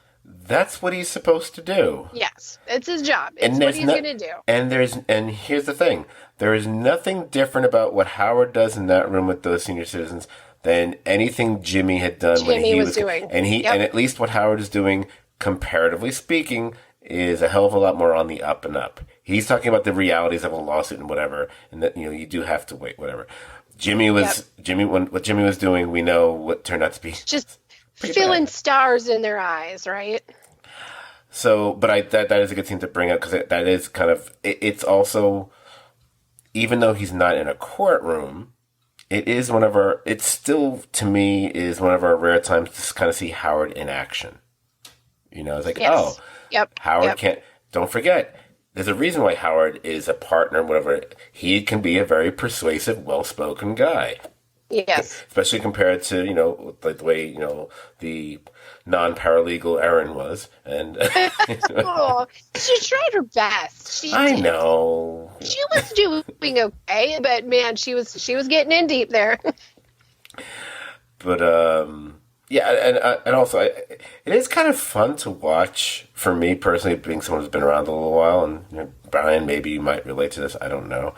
what he's supposed to do. Yes, it's his job. It's what he's going to do. And here's the thing. There is nothing different about what Howard does in that room with those senior citizens than anything Jimmy had done when he was doing. And and at least what Howard is doing, comparatively speaking, is a hell of a lot more on the up and up. He's talking about the realities of a lawsuit and whatever, and that, you know, you do have to wait, whatever. What Jimmy was doing, we know what turned out to be just filling stars in their eyes, right? So, but that is a good thing to bring up, because that is kind of, it's also, even though he's not in a courtroom, it still, to me, is one of our rare times to kind of see Howard in action. You know, it's like, Howard can't, don't forget, there's a reason why Howard is a partner, whatever. He can be a very persuasive, well-spoken guy. Yes. Especially compared to, you know, like the way, you know, the non-paralegal Erin was. And oh, she tried her best. I know. She was doing okay, but man, she was getting in deep there. But yeah, and also it is kind of fun to watch for me personally, being someone who's been around a little while, and you know, Brian, maybe you might relate to this. I don't know.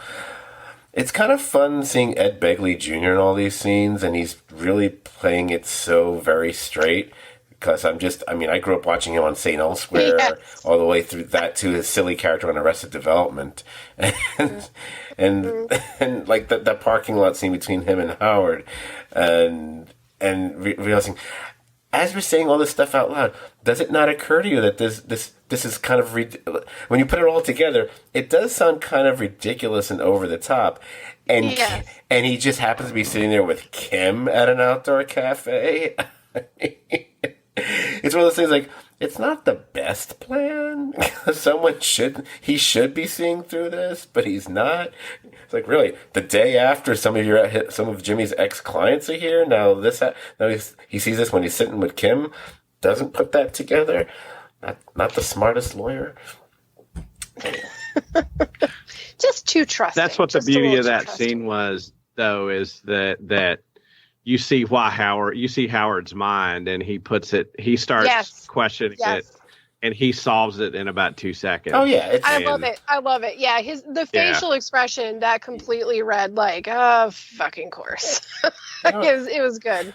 It's kind of fun seeing Ed Begley Jr. in all these scenes, and he's really playing it so very straight. Because I grew up watching him on St. Elsewhere, all the way through that to his silly character on Arrested Development, and like that parking lot scene between him and Howard, and realizing, as we're saying all this stuff out loud, does it not occur to you that this is kind of when you put it all together, it does sound kind of ridiculous and over the top, and he just happens to be sitting there with Kim at an outdoor cafe. It's one of those things, like, it's not the best plan. He should be seeing through this, but he's not. It's like, really, the day after some of Jimmy's ex-clients are here, now he sees this when he's sitting with Kim, doesn't put that together. Not the smartest lawyer. Just too trusting. That's what the beauty of that scene was, though, is that you see Howard's mind, and he starts questioning it, and he solves it in about 2 seconds. Oh yeah, I love it. Yeah, the facial expression that completely read like, oh, fucking course. It was good.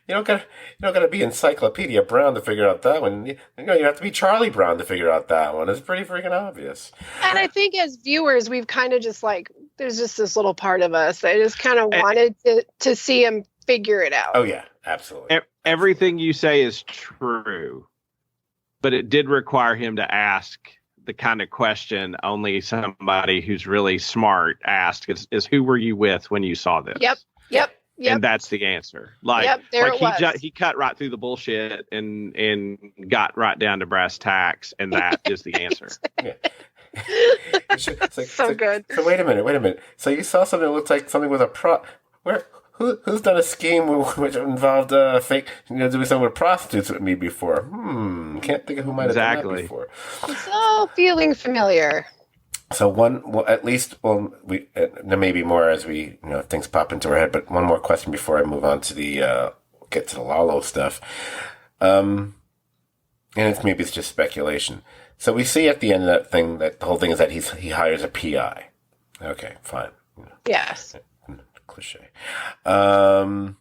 You don't gotta be Encyclopedia Brown to figure out that one. You have to be Charlie Brown to figure out that one. It's pretty freaking obvious. And I think as viewers, we've kind of just like, there's just this little part of us that just kind of wanted to see him figure it out. Oh yeah, absolutely. Everything you say is true, but it did require him to ask the kind of question only somebody who's really smart asked, is who were you with when you saw this? Yep. And that's the answer. He cut right through the bullshit and got right down to brass tacks, and that is the answer. Yeah. Good. So wait a minute. So you saw something that looked like something with a who's done a scheme which involved fake, doing something with prostitutes with me before? Can't think of who might have done that before. It's all feeling familiar. So there may be more as we, things pop into our head, but one more question before I move on to get to the Lalo stuff. And it's just speculation. So we see at the end of that thing that the whole thing is that he hires a PI. Okay, fine. Yes. Cliche. Sorry.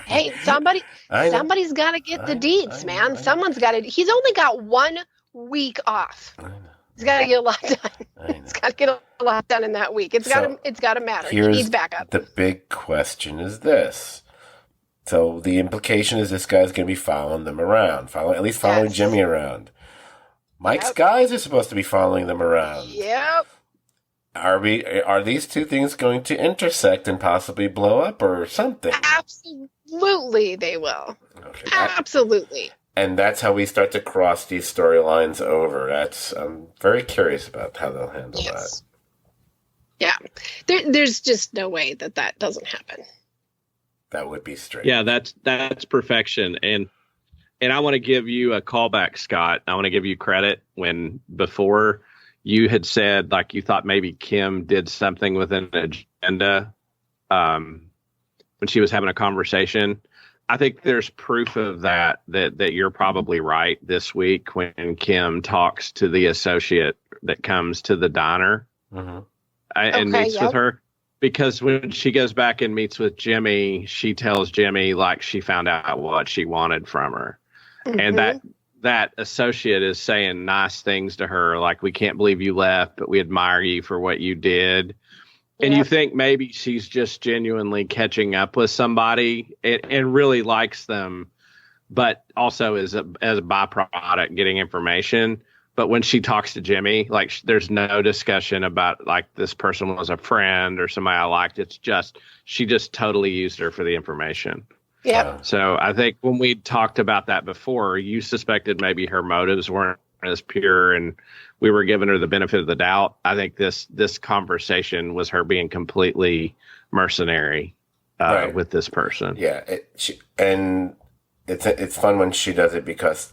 Hey, somebody's got to get the deeds, man. Someone's got to. He's only got 1 week off. He's got to get a lot done. He's got to get a lot done in that week. It's got to matter. He needs backup. The big question is this: So the implication is this guy's going to be following them around, following Yes. Jimmy around. Mike's Yep. guys are supposed to be following them around. Yep. Are these two things going to intersect and possibly blow up or something? Absolutely, they will. Okay. Absolutely. And that's how we start to cross these storylines over. I'm very curious about how they'll handle that. Yeah. There's just no way that doesn't happen. That would be strange. Yeah, that's perfection. And I want to give you a callback, Scott. I want to give you credit when before you had said like you thought maybe Kim did something with an agenda when she was having a conversation. I think there's proof of that you're probably right this week when Kim talks to the associate that comes to the diner and meets with her. Because when she goes back and meets with Jimmy, she tells Jimmy like she found out what she wanted from her. And that associate is saying nice things to her, like, we can't believe you left, but we admire you for what you did. And you think maybe she's just genuinely catching up with somebody and really likes them, but also as a byproduct getting information. But when she talks to Jimmy, like there's no discussion about like this person was a friend or somebody I liked. It's just she just totally used her for the information. Yeah. So I think when we talked about that before, you suspected maybe her motives weren't as pure and we were giving her the benefit of the doubt. I think this conversation was her being completely mercenary with this person. Yeah. It's fun when she does it because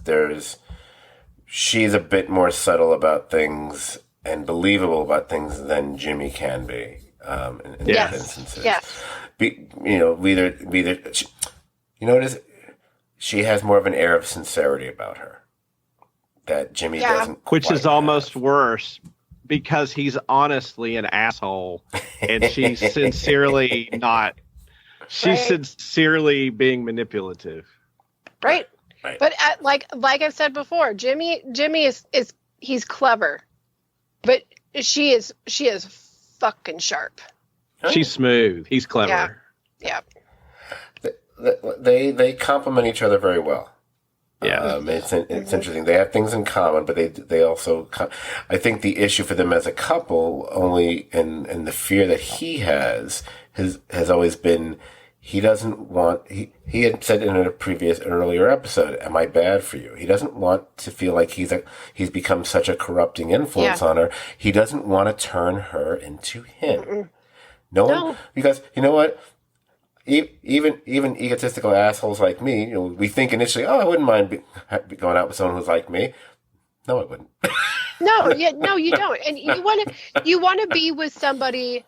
she's a bit more subtle about things and believable about things than Jimmy can be in these instances. Yes. What is? She has more of an air of sincerity about her that Jimmy doesn't. Which is almost worse because he's honestly an asshole and she's sincerely not. She's sincerely being manipulative. Right. But like I've said before, Jimmy is he's clever, but she is fucking sharp. She's smooth. He's clever. Yeah. They complement each other very well. Yeah, it's interesting. They have things in common, but they also. I think the issue for them as a couple, only and the fear that he has always been. He doesn't want, he had said in an earlier episode, am I bad for you? He doesn't want to feel like he's become such a corrupting influence on her. He doesn't want to turn her into him. No. Because you know what? Even egotistical assholes like me, we think initially, I wouldn't mind going out with someone who's like me. No, I wouldn't. No, you don't. And you want to be with somebody.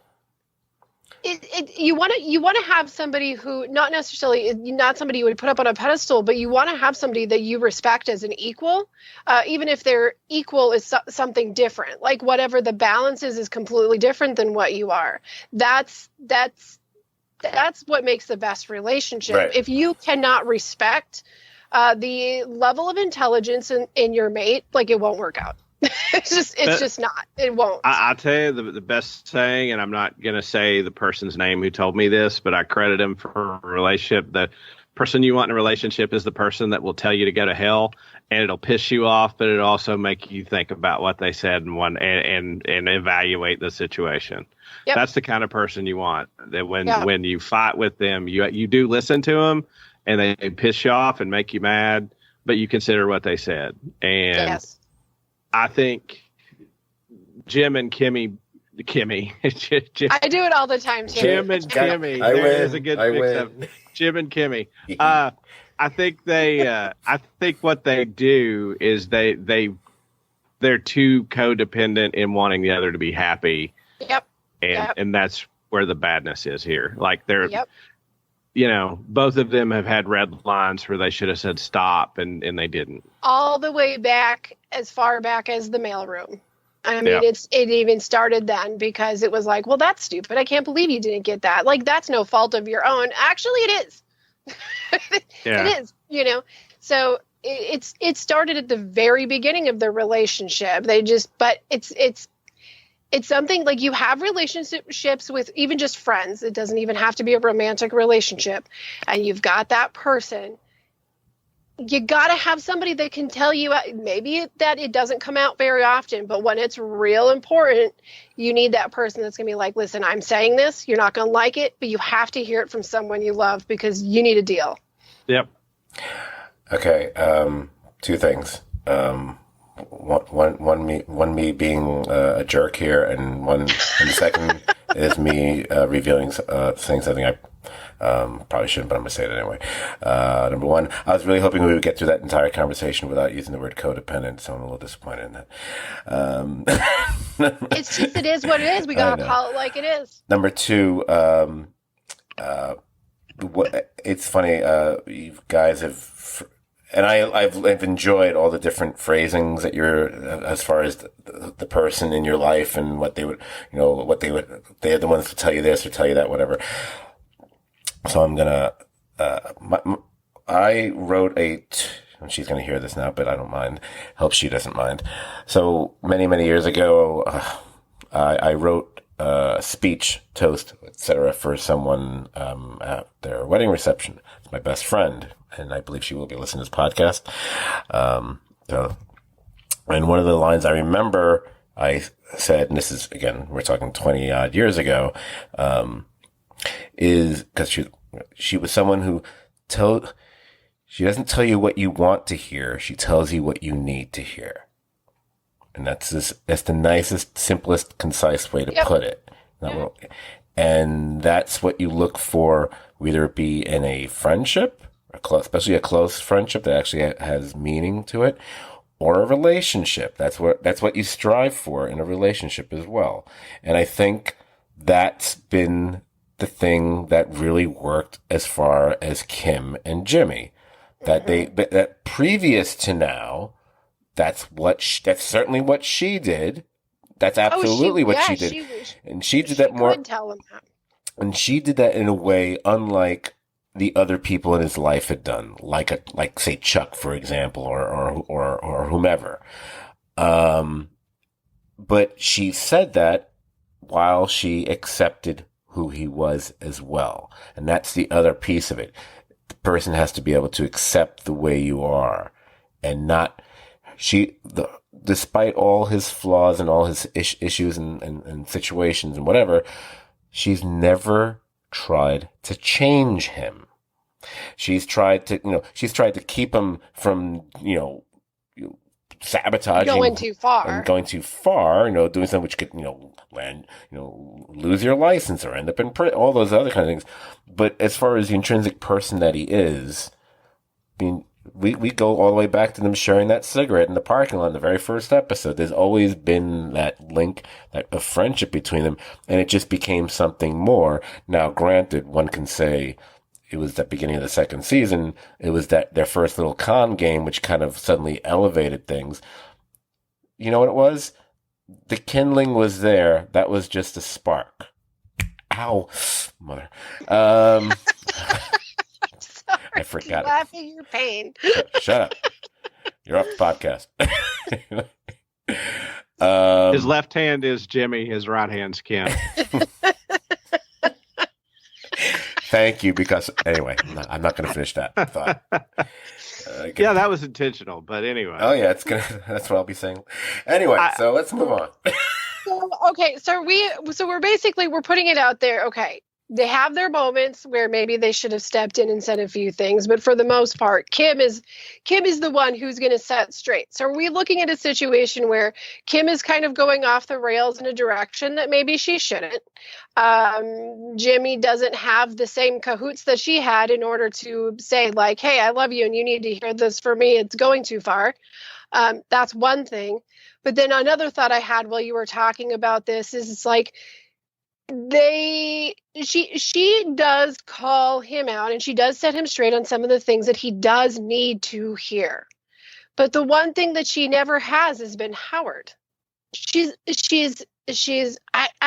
You want to have somebody who not somebody you would put up on a pedestal, but you want to have somebody that you respect as an equal, even if their equal is something different. Like whatever the balance is completely different than what you are. That's what makes the best relationship. Right. If you cannot respect the level of intelligence in your mate, like it won't work out. It's just not. It won't. I'll tell you the best saying, and I'm not going to say the person's name who told me this, but I credit him for a relationship. The person you want in a relationship is the person that will tell you to go to hell, and it'll piss you off, but it'll also make you think about what they said and evaluate the situation. Yep. That's the kind of person you want. That when you fight with them, you do listen to them, and they piss you off and make you mad, but you consider what they said. And I think Jim and Kimmy, Jim, I do it all the time too. Jim and Kimmy, there's a good mix-up. Jim and Kimmy. I think what they do is they're too codependent in wanting the other to be happy. Yep. And that's where the badness is here. Like both of them have had red lines where they should have said stop and they didn't. All the way back, as far back as the mailroom. I mean, it even started then because it was like, well, that's stupid. I can't believe you didn't get that. Like, that's no fault of your own. Actually, it is. It is, So it started at the very beginning of the relationship. But it's It's something like you have relationships with even just friends. It doesn't even have to be a romantic relationship. And you've got that person. You got to have somebody that can tell you, maybe that it doesn't come out very often, but when it's real important, you need that person that's going to be like, listen, I'm saying this, you're not going to like it, but you have to hear it from someone you love because you need a deal. Yep. Okay. Two things. One me being a jerk here, and the second is me revealing saying something I probably shouldn't, but I'm gonna say it anyway. Number one, I was really hoping we would get through that entire conversation without using the word codependent, so I'm a little disappointed in that. It's just, it is what it is. We gotta call it like it is. Number two, it's funny. You guys have. And I've enjoyed all the different phrasings that you're, as far as the person in your life and what they would, they're the ones to tell you this or tell you that, whatever. So I'm gonna, I wrote and she's gonna hear this now, but I don't mind. Hope she doesn't mind. So many, many years ago, I wrote a speech, toast, etc. for someone, at their wedding reception. It's my best friend, and I believe she will be listening to this podcast. And one of the lines I remember I said, and this is, again, we're talking 20 odd years ago, is because she was someone who she doesn't tell you what you want to hear. She tells you what you need to hear. And that's the nicest, simplest, concise way to put it. And that's what you look for, whether it be in a friendship, especially a close friendship that actually has meaning to it, or a relationship. That's what you strive for in a relationship as well. And I think that's been the thing that really worked as far as Kim and Jimmy. That previous to now, that's certainly what she did. That's absolutely what she did. And she did that more. Tell him that. And she did that in a way unlike the other people in his life had done, like say Chuck, for example, or whomever. But she said that while she accepted who he was as well. And that's the other piece of it. The person has to be able to accept the way you are and not, despite all his flaws and all his issues and situations and whatever, she's never tried to change him. She's tried to keep him from, sabotaging, going too far, doing something which could, lose your license or end up in prison, all those other kind of things. But as far as the intrinsic person that he is, I mean, we go all the way back to them sharing that cigarette in the parking lot in the very first episode. There's always been that link, a friendship between them, and it just became something more. Now, granted, one can say it was the beginning of the second season. It was their first little con game, which kind of suddenly elevated things. You know what it was? The kindling was there. That was just a spark. Ow, mother. I forgot. Laughing your pain. Shut up. You're off the podcast. His left hand is Jimmy. His right hand's Kim. Thank you, because anyway, I'm not going to finish that thought. Yeah, that was intentional, but anyway. Oh yeah, that's what I'll be saying. Anyway, so let's move on. So we're putting it out there. Okay, they have their moments where maybe they should have stepped in and said a few things, but for the most part, Kim is the one who's going to set straight. So are we looking at a situation where Kim is kind of going off the rails in a direction that maybe she shouldn't? Jimmy doesn't have the same cahoots that she had in order to say, like, hey, I love you and you need to hear this for me. It's going too far. That's one thing. But then another thought I had while you were talking about this is, it's like, she does call him out and she does set him straight on some of the things that he does need to hear. But the one thing that she never has been Howard. I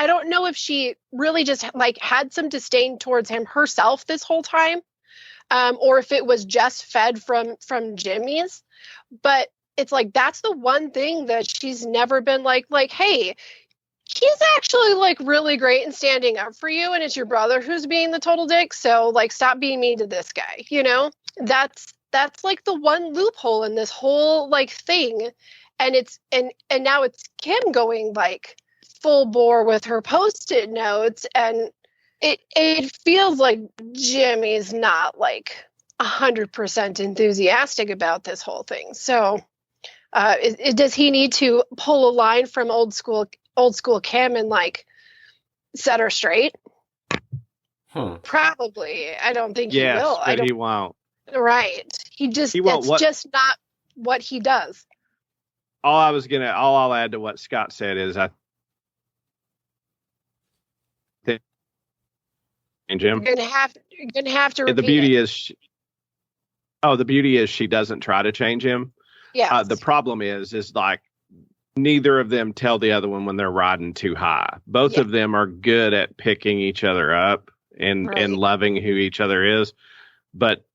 don't know if she really just had some disdain towards him herself this whole time, or if it was just fed from Jimmy's. But it's like, that's the one thing that she's never been like, hey, he's actually like really great in standing up for you, and it's your brother who's being the total dick. So like, stop being mean to this guy. That's like the one loophole in this whole like thing, and now it's Kim going like full bore with her post-it notes, and it feels like Jimmy's not like 100% enthusiastic about this whole thing. So does he need to pull a line from old school Kim and like set her straight? Probably. I don't think he will. But he won't. Right. That's just not what he does. All I'll add to what Scott said is I think Jim. You're gonna have to repeat the beauty is she doesn't try to change him. Yeah. The problem is like neither of them tell the other one when they're riding too high. Both of them are good at picking each other up and loving who each other is, but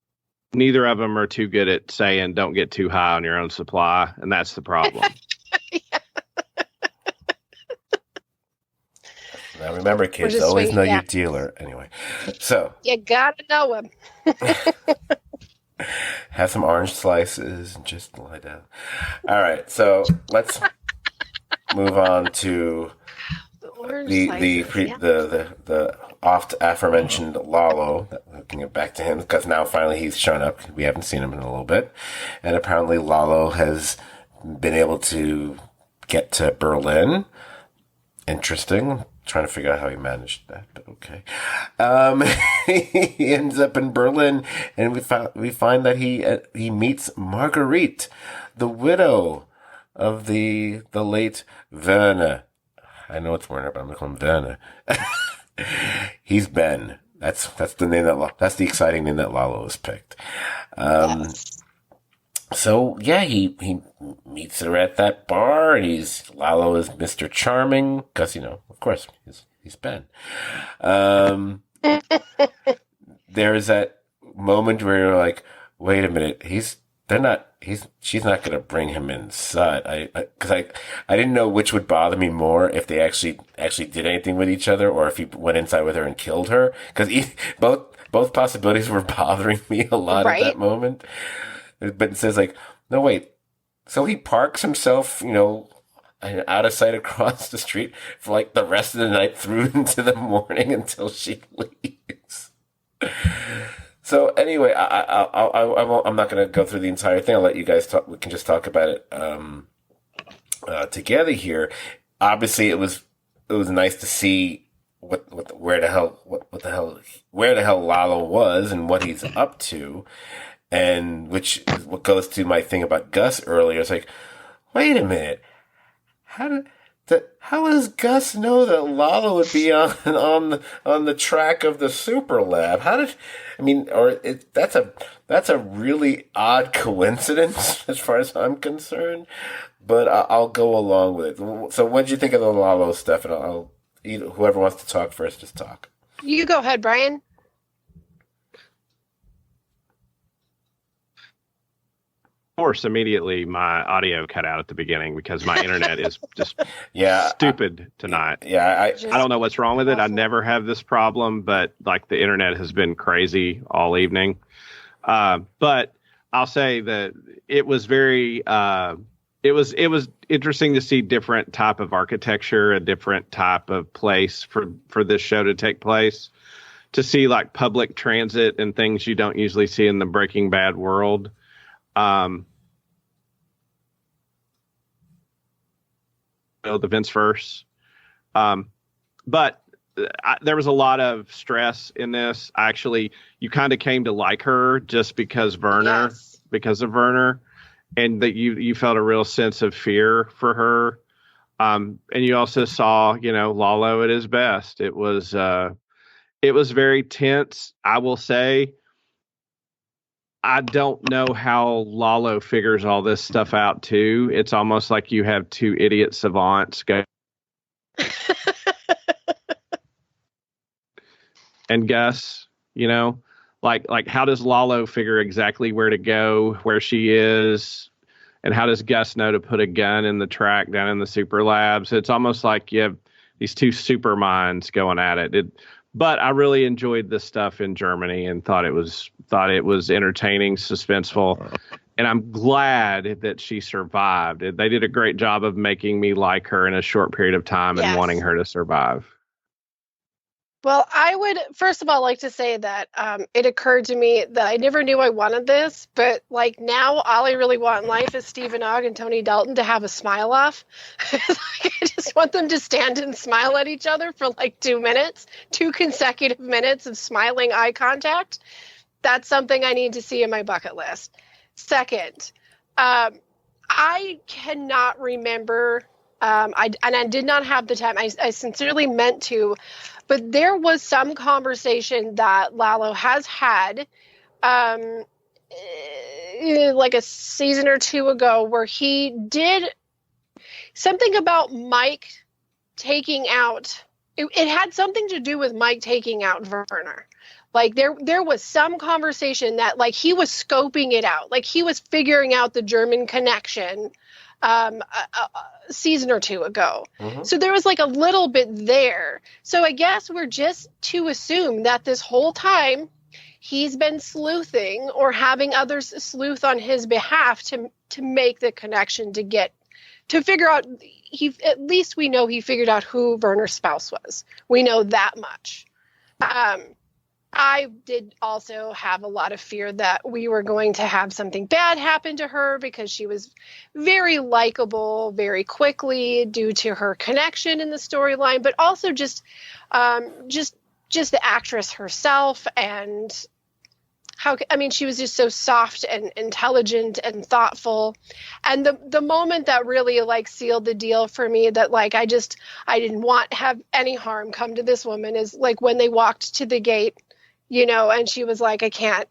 neither of them are too good at saying don't get too high on your own supply, and that's the problem. Now remember, kids, always know your dealer. Anyway, so you gotta know him. Have some orange slices and just lie down. All right, so let's move on to the oft aforementioned Lalo. Looking it back to him because now finally he's shown up. We haven't seen him in a little bit, and apparently Lalo has been able to get to Berlin. Interesting. Trying to figure out how he managed that, but okay. He ends up in Berlin, and we find that he meets Marguerite, the widow of the late Werner. I know it's Werner, but I'm gonna call him Werner. He's Ben. That's the name that's the exciting name that Lalo has picked. So yeah, he meets her at that bar, and Lalo is Mr. Charming because of course he's Ben. There's that moment where you're like, wait a minute, she's not gonna bring him inside. Because I didn't know which would bother me more, if they actually did anything with each other, or if he went inside with her and killed her. Because both possibilities were bothering me a lot at that moment. But it says like, no, wait. So he parks himself, out of sight across the street for like the rest of the night through into the morning until she leaves. So anyway, I'm not going to go through the entire thing. I'll let you guys talk. We can just talk about it together here. Obviously, it was nice to see where the hell Lalo was and what he's up to. And which is what goes to my thing about Gus earlier. It's like, wait a minute, how does Gus know that Lalo would be on the track of the Super Lab? That's a really odd coincidence as far as I'm concerned. But I'll go along with it. So, what did you think of the Lalo stuff? And whoever wants to talk first, just talk. You go ahead, Brian. Course, immediately my audio cut out at the beginning because my internet is just stupid tonight. I don't know what's wrong with it. I never have this problem, but like the internet has been crazy all evening. But I'll say that it was very it was interesting to see different type of architecture, a different type of place for this show to take place, to see like public transit and things you don't usually see in the Breaking Bad world. The Vince verse. But there was a lot of stress in this. Actually, you kind of came to like her just because of Werner, and that you felt a real sense of fear for her. And you also saw, Lalo at his best. It was very tense. I will say, I don't know how Lalo figures all this stuff out too. It's almost like you have two idiot savants go. And Gus, like how does Lalo figure exactly where to go, where she is, and how does Gus know to put a gun in the track down in the super labs? It's almost like you these two super minds going at it. But I really enjoyed the stuff in Germany and thought it was entertaining, suspenseful. And I'm glad that she survived. They did a great job of making me like her in a short period of time and wanting her to survive. Well, I would first of all like to say that it occurred to me that I never knew I wanted this, but like now all I really want in life is Stephen Ogg and Tony Dalton to have a smile off. I just want them to stand and smile at each other for like 2 minutes, 2 consecutive minutes of smiling eye contact. That's something I need to see in my bucket list. Second, I cannot remember, I did not have the time. I sincerely meant to. But there was some conversation that Lalo has had like a season or 2 ago where he did something about Mike taking out, it had something to do with Mike taking out Werner. Like there was some conversation that like he was scoping it out, like he was figuring out the German connection a season or 2 ago. Mm-hmm. So there was like a little bit there. So I guess we're just to assume that this whole time he's been sleuthing or having others sleuth on his behalf to make the connection to figure out, at least we know he figured out who Werner's spouse was. We know that much. I did also have a lot of fear that we were going to have something bad happen to her because she was very likable very quickly due to her connection in the storyline, but also just the actress herself and she was just so soft and intelligent and thoughtful. And the moment that really like sealed the deal for me that like I didn't want to have any harm come to this woman is like when they walked to the gate, and she was like, I can't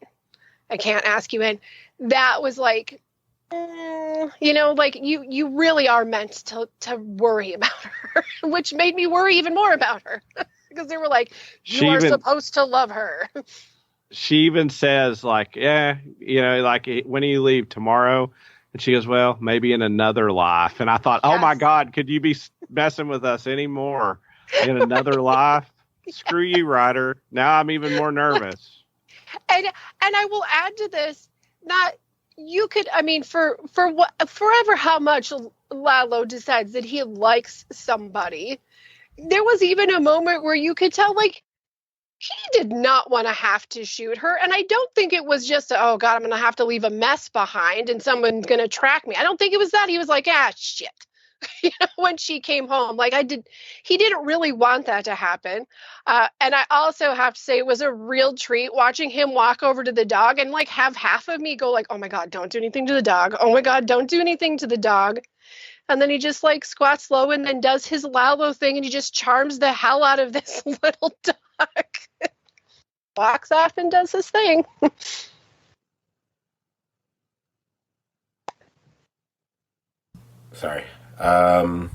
ask you in. That was like, like you really are meant to worry about her, which made me worry even more about her because they were like, you are supposed to love her. She even says like, like when do you leave tomorrow? And she goes, well, maybe in another life. And I thought, yes. Oh my God, could you be messing with us anymore in another life? Screw you, Ryder. Now I'm even more nervous. And I will add to this, forever how much Lalo decides that he likes somebody. There was even a moment where you could tell, like, he did not want to have to shoot her. And I don't think it was just, oh God, I'm going to have to leave a mess behind and someone's going to track me. I don't think it was that. He was like, shit. When she came home, like he didn't really want that to happen. And I also have to say it was a real treat watching him walk over to the dog and like have half of me go like, oh my God, don't do anything to the dog. Oh my God, don't do anything to the dog. And then he just like squats low and then does his Lalo thing and he just charms the hell out of this little dog. Walks off and does his thing. Sorry. The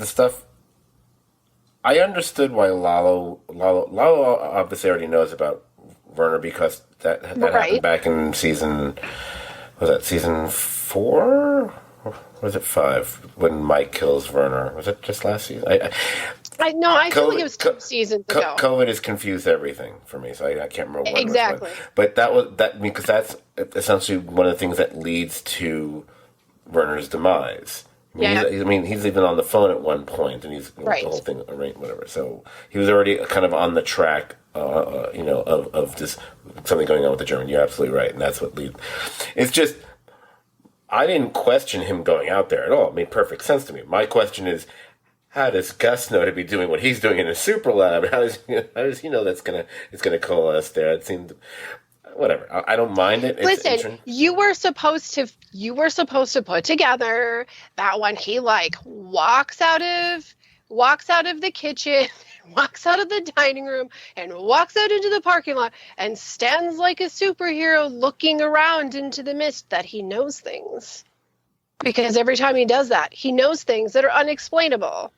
stuff. I understood why Lalo obviously already knows about Werner because that happened back in season 4? Or was it 5 when Mike kills Werner? Was it just last season? I feel like it was 2 seasons ago. COVID has confused everything for me, so I can't remember when exactly. It was. But because that's essentially one of the things that leads to Werner's demise. He's even on the phone at one point, and he's the whole thing, whatever. So he was already kind of on the track, of just something going on with the German. You're absolutely right, and that's what leads. It's just I didn't question him going out there at all. It made perfect sense to me. My question is, how does Gus know to be doing what he's doing in a super lab? How does he know it's gonna coalesce there? It seemed. Whatever. I don't mind it. Listen, you were supposed to put together that when he like walks out of the kitchen, walks out of the dining room, and walks out into the parking lot and stands like a superhero looking around into the mist, that he knows things. Because every time he does that, he knows things that are unexplainable.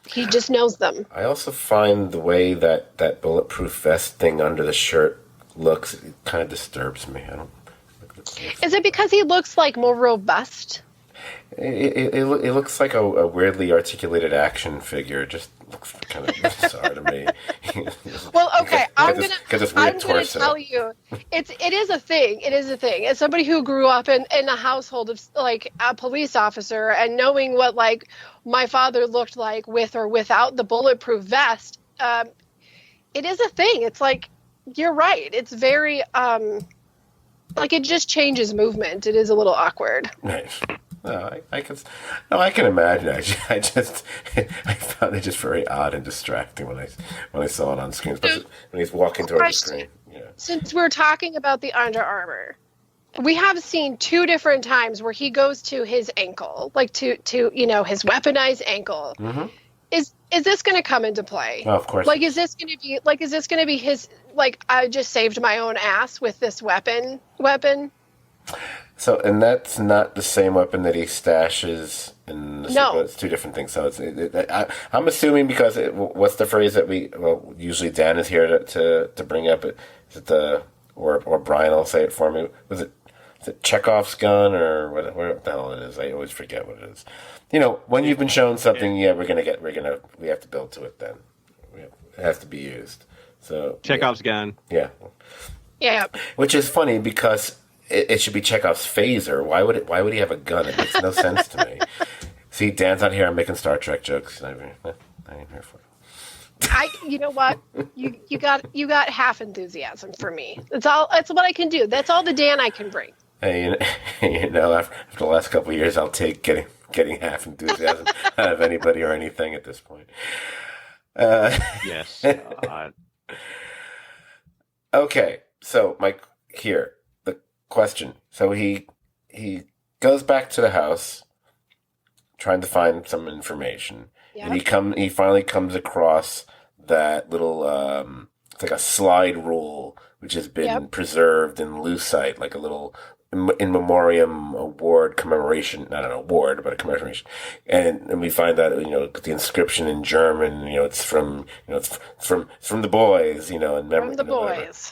He just knows them. I also find the way that bulletproof vest thing under the shirt looks, it kind of disturbs me. I don't. Is it because he looks like more robust? It looks like a weirdly articulated action figure. It just looks kind of bizarre to me. Well, okay, I'm gonna torso. tell you, it is a thing. It is a thing. As somebody who grew up in a household of like a police officer and knowing what like my father looked like with or without the bulletproof vest, it is a thing. It's like you're right. It's very like it just changes movement. It is a little awkward. Right. No, I can imagine. Actually, I found it just very odd and distracting when I saw it on screen, especially when he's walking toward the screen. Yeah. Since we're talking about the Under Armour, we have seen 2 different times where he goes to his ankle, like to his weaponized ankle. Mm-hmm. Is this going to come into play? Oh, of course. Like, is this going to be his? Like, I just saved my own ass with this weapon. So, and that's not the same weapon that he stashes in the sequel. It's 2 different things. So I'm assuming because what's the phrase that usually Dan is here to bring up? Is it or Brian will say it for me. Is it Chekhov's gun or what the hell it is? I always forget what it is. When you've been shown something, we have to build to it then. It has to be used. So Chekhov's gun. Yeah. Yeah. Which is funny because it should be Chekhov's phaser. Why would he have a gun? It makes no sense to me. See, Dan's not here. I'm making Star Trek jokes. I ain't here for it. You know what? You got half enthusiasm for me. That's what I can do. That's all the Dan I can bring. Hey, after the last couple of years, I'll take getting half enthusiasm out of anybody or anything at this point. Yes. Okay, so Mike, here the question. So he goes back to the house, trying to find some information, and he finally comes across that little it's like a slide rule which has been preserved in lucite, like a little in memoriam award commemoration, not an award but a commemoration, and we find that the inscription in German, it's from it's from the boys, in memory from the boys.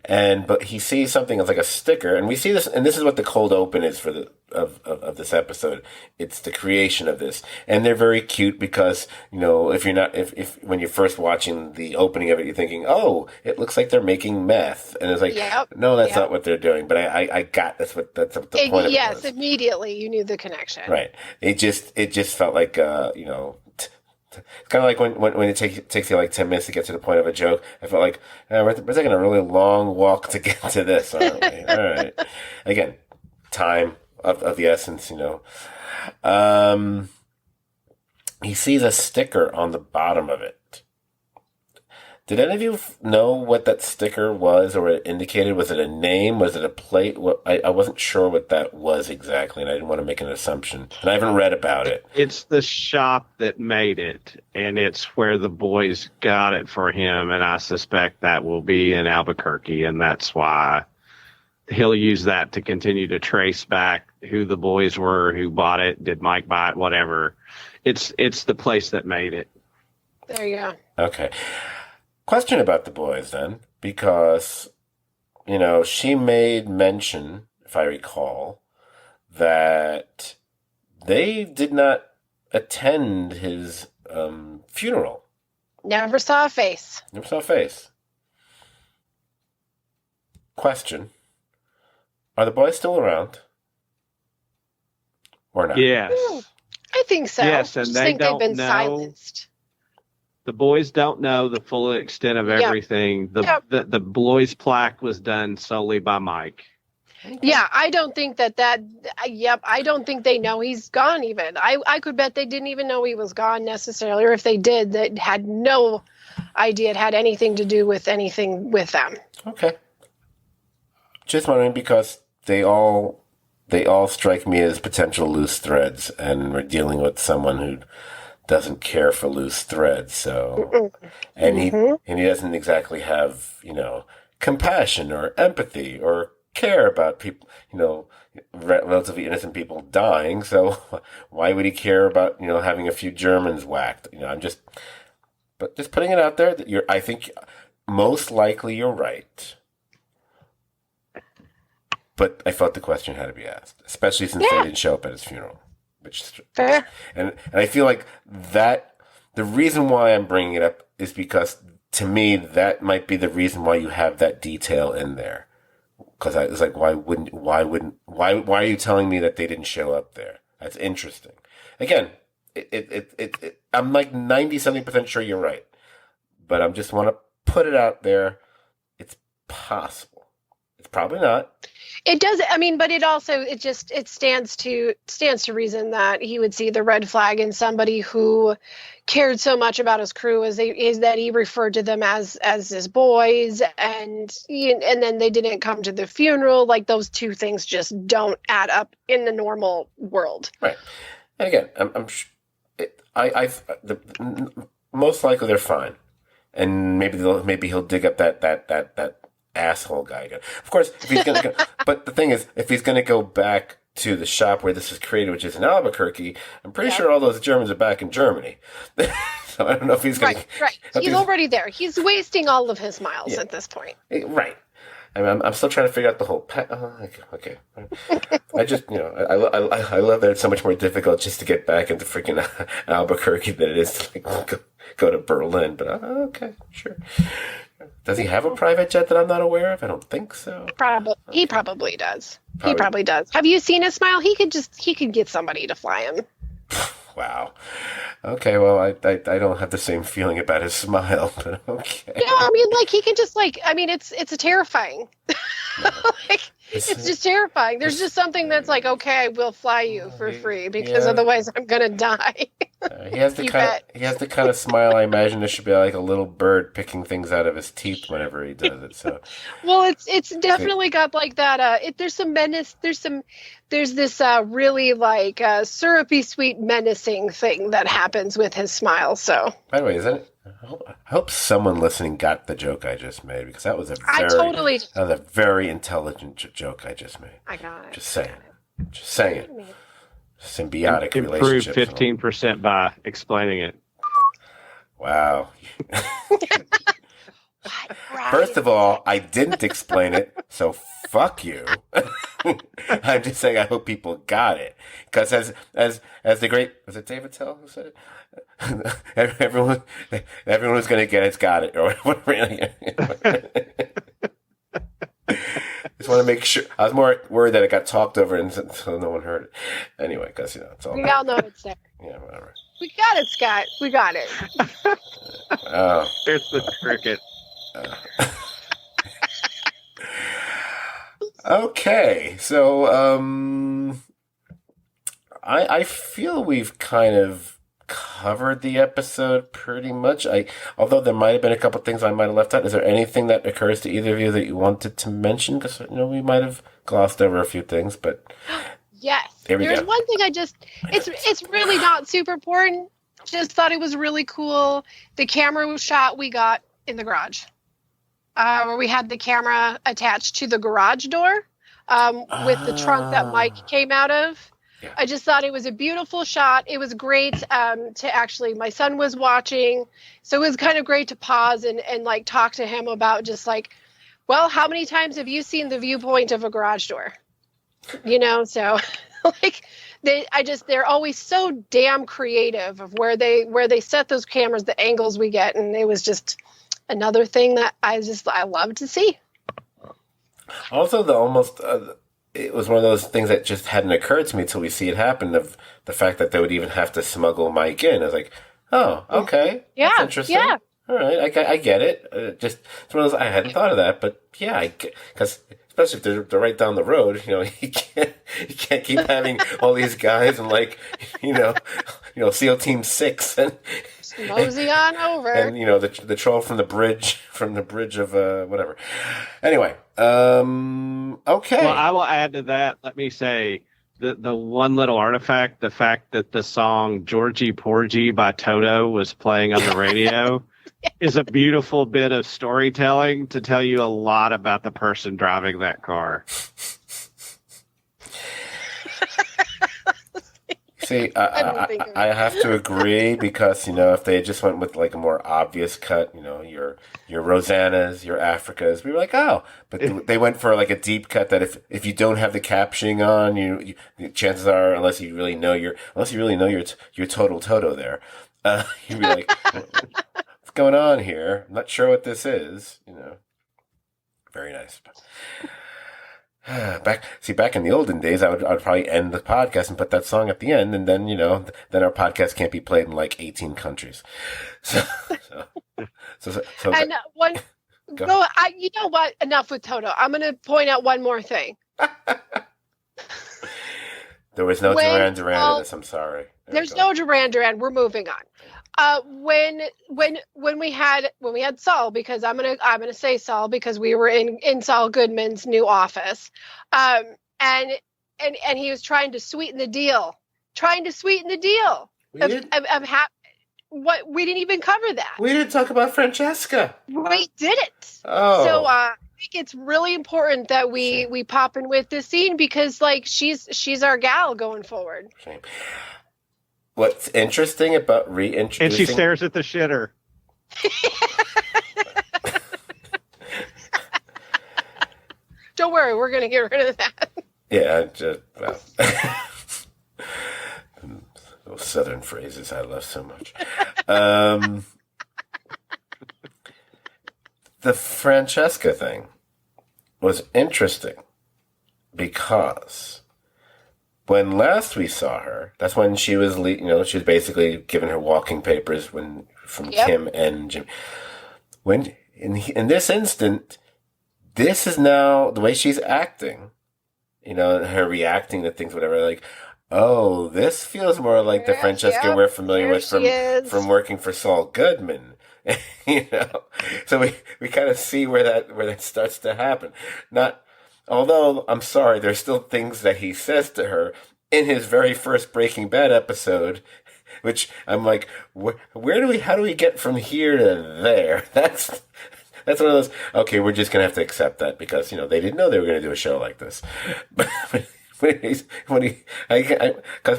But he sees something that's like a sticker, and we see this, and this is what the cold open is for of this episode. It's the creation of this, and they're very cute because if when you're first watching the opening of it, you're thinking, oh, it looks like they're making meth, and it's like, no, that's not what they're doing. But I got that's what the point of it was. Yes, immediately you knew the connection. Right. It just felt like it's kind of like when it takes you like 10 minutes to get to the point of a joke. I felt like we're taking a really long walk to get to this, aren't we? All right. Again, time of the essence, He sees a sticker on the bottom of it. Did any of you know what that sticker was or it indicated? Was it a name? Was it a plate? I wasn't sure what that was exactly, and I didn't want to make an assumption. And I haven't read about it. It's the shop that made it, and it's where the boys got it for him, and I suspect that will be in Albuquerque, and that's why he'll use that to continue to trace back who the boys were, who bought it, did Mike buy it, whatever. It's the place that made it. There you go. Okay. Question about the boys then, because, she made mention, if I recall, that they did not attend his funeral. Never saw a face. Never saw a face. Question. Are the boys still around? Or not? Yes. I think so. Yes, and they've been silenced. The boys don't know the full extent of everything. The boys' plaque was done solely by Mike. Yeah, I don't think I don't think they know he's gone even. I could bet they didn't even know he was gone necessarily, or if they did, they had no idea it had anything to do with anything with them. Okay. Just wondering because they all strike me as potential loose threads, and we're dealing with someone who doesn't care for loose threads, so and he doesn't exactly have compassion or empathy or care about people, relatively innocent people dying. So why would he care about having a few Germans whacked? I'm just putting it out there that I think most likely you're right, but I felt the question had to be asked, especially since they didn't show up at his funeral. Fair. And I feel like that the reason why I'm bringing it up is because to me that might be the reason why you have that detail in there. Because I was like, why are you telling me that they didn't show up there? That's interesting. Again, I'm like 90-something% sure you're right, but I just want to put it out there. It's possible. It's probably not. It does. I mean, but it also it stands to reason that he would see the red flag in somebody who cared so much about his crew is that he referred to them as his boys, and then they didn't come to the funeral. Like those two things just don't add up in the normal world. Right. And again, most likely they're fine, and maybe he'll dig up that asshole guy again. Of course, if he's gonna go, but the thing is, if he's gonna go back to the shop where this was created, which is in Albuquerque, I'm pretty sure all those Germans are back in Germany. So I don't know if he's gonna. Right. He's already there. He's wasting all of his miles at this point. Right. I mean, I'm still trying to figure out the whole. Okay. I just, I love that it's so much more difficult just to get back into freaking Albuquerque than it is to go to Berlin. But okay, sure. Does he have a private jet that I'm not aware of? I don't think so. He probably does. He probably does. Have you seen his smile? He could get somebody to fly him. Wow. Okay, well, I don't have the same feeling about his smile, but okay. Yeah, I mean, like, he can just, like, I mean, it's terrifying. It's just terrifying. There's just something that's like, okay, I will fly you for free because otherwise I'm going to die. He has the kind of smile I imagine there should be like a little bird picking things out of his teeth whenever he does it. So, well, it's definitely got like that. There's some menace. There's this really like syrupy sweet menacing thing that happens with his smile. So, by the way, I hope someone listening got the joke I just made because that was a very intelligent joke I just made. I got it. Just saying. Symbiotic improved relationship. 15% by explaining it. Wow. First of all, I didn't explain it, so fuck you. I'm just saying I hope people got it. Because as the great, was it David Tell who said it? Everyone who's going to get it's got it. Or whatever. Just want to make sure. I was more worried that it got talked over and so no one heard it. Anyway, because it's all. We all know it's there. Yeah, whatever. We got it, Scott. We got it. Oh, there's the cricket. Okay, so I feel we've kind of covered the episode pretty much. Although there might have been a couple things I might have left out. Is there anything that occurs to either of you that you wanted to mention? Because we might have glossed over a few things, but yes, there's one thing it's really not super important. Just thought it was really cool. The camera shot we got in the garage, where we had the camera attached to the garage door with the trunk that Mike came out of. Yeah. I just thought it was a beautiful shot. It was great to actually, my son was watching, so it was kind of great to pause and like talk to him about just like, well, how many times have you seen the viewpoint of a garage door? So like they're always so damn creative of where they set those cameras, the angles we get, and it was just another thing that I love to see. Also, it was one of those things that just hadn't occurred to me until we see it happen, of the fact that they would even have to smuggle Mike in. I was like, oh, okay. Yeah. That's interesting. Yeah. All right. I get it. It's one of those, I hadn't thought of that, but yeah, because especially if they're right down the road, you can't keep having all these guys and like, SEAL Team 6 and mosey on over. And the troll from the bridge of whatever. Anyway, okay. Well, I will add to that. Let me say the one little artifact, the fact that the song Georgie Porgy by Toto was playing on the radio is a beautiful bit of storytelling to tell you a lot about the person driving that car. See, I have to agree because if they just went with like a more obvious cut, your your Rosannas, your Africas. We were like, oh, but they went for like a deep cut that if you don't have the captioning on, chances are, unless you really know your total Toto there, you'd be like, what's going on here? I'm not sure what this is. Very nice. Back in the olden days, I would probably end the podcast and put that song at the end, and then then our podcast can't be played in like 18 countries. So and one. Go. You know what? Enough with Toto. I'm going to point out one more thing. There was no Duran Duran in this. I'm sorry. There's no Duran Duran. We're moving on. When we had Saul, because I'm gonna say Saul because we were in Saul Goodman's new office, and he was trying to sweeten the deal. What we didn't even cover that. We didn't talk about Francesca. We didn't. Oh. So I think it's really important that we pop in with this scene because like she's our gal going forward. Shame. What's interesting about reintroducing... And she stares at the shitter. Don't worry, we're going to get rid of that. Yeah, those Southern phrases I love so much. The Francesca thing was interesting because... when last we saw her, that's when she was, she was basically given her walking papers from Kim and Jimmy. When in this instant, this is now the way she's acting. Her reacting to things, whatever. Like, oh, this feels more like the Francesca we're familiar with from working for Saul Goodman. So we kind of see where that starts to happen. Although, I'm sorry, there's still things that he says to her in his very first Breaking Bad episode, which I'm like, how do we get from here to there? That's one of those, okay, we're just going to have to accept that because, they didn't know they were going to do a show like this. Because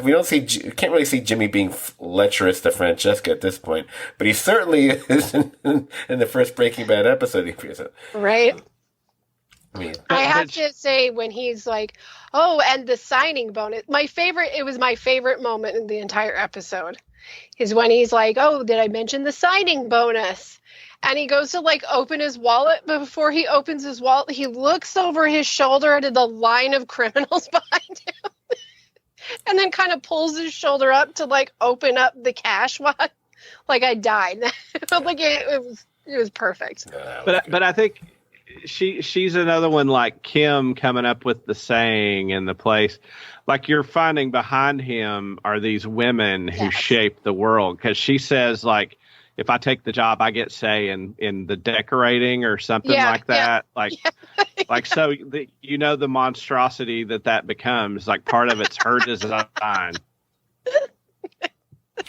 we can't really see Jimmy being lecherous to Francesca at this point, but he certainly is in the first Breaking Bad episode. Right. I have to say when he's like, oh, and the signing bonus, it was my favorite moment in the entire episode is when he's like, oh, did I mention the signing bonus? And he goes to like open his wallet, but before he opens his wallet, he looks over his shoulder at the line of criminals behind him and then kind of pulls his shoulder up to like open up the cash wad. Like I died. Like it was perfect. But I think she's another one like Kim coming up with the saying and the place. Like you're finding behind him are these women who shape the world. Because she says like, if I take the job, I get say in the decorating or something like that. Like so the monstrosity that becomes like part of it's her design.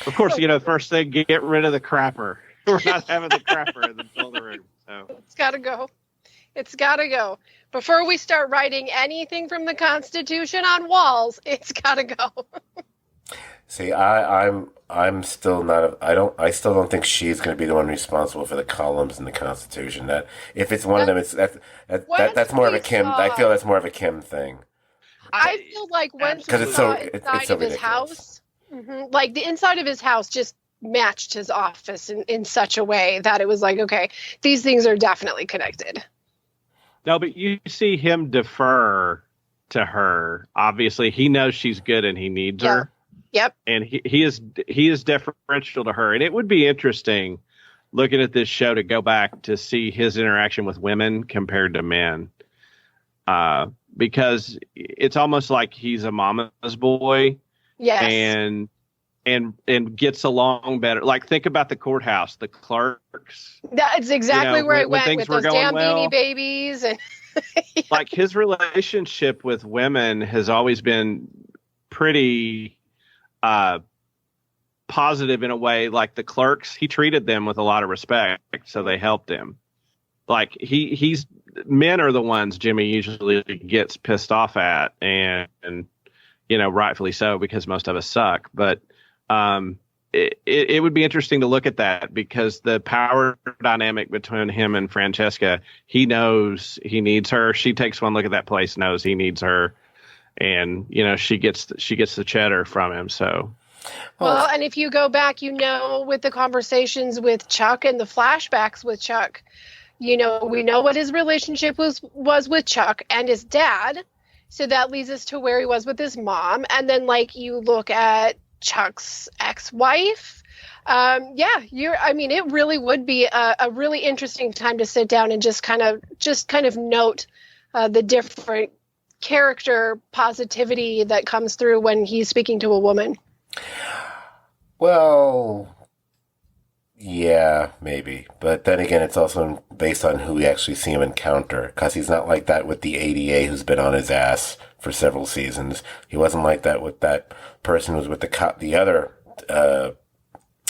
Of course, first thing, get rid of the crapper. We're not having the crapper in the building room. So it's got to go. It's got to go. Before we start writing anything from the Constitution on walls, it's got to go. See, I'm still not. I still don't think she's going to be the one responsible for the columns in the Constitution. That if it's one of them, that's more of a Kim. I feel that's more of a Kim thing. I feel like once we saw inside of his house, like the inside of his house just matched his office in such a way that it was like, okay, these things are definitely connected. No, but you see him defer to her. Obviously, he knows she's good and he needs her. Yep. And he is deferential to her. And it would be interesting looking at this show to go back to see his interaction with women compared to men. Because it's almost like he's a mama's boy. Yes. And gets along better. Like think about the courthouse, the clerks. That's exactly where it went with those damn Beanie Babies. And like his relationship with women has always been pretty positive in a way. Like the clerks, he treated them with a lot of respect, so they helped him. Like he's men are the ones Jimmy usually gets pissed off at, and rightfully so because most of us suck. But it would be interesting to look at that, because the power dynamic between him and Francesca, he knows he needs her. She takes one look at that place, knows he needs her, and she gets the cheddar from him. So, well, and if you go back, with the conversations with Chuck and the flashbacks with Chuck, we know what his relationship was with Chuck and his dad. So that leads us to where he was with his mom. And then, you look at Chuck's ex-wife. It really would be a really interesting time to sit down and just kind of note the different character positivity that comes through when he's speaking to a woman. Well, yeah, maybe. But then again, it's also based on who we actually see him encounter, because he's not like that with the ADA who's been on his ass for several seasons. He wasn't like that with that person who was with the other,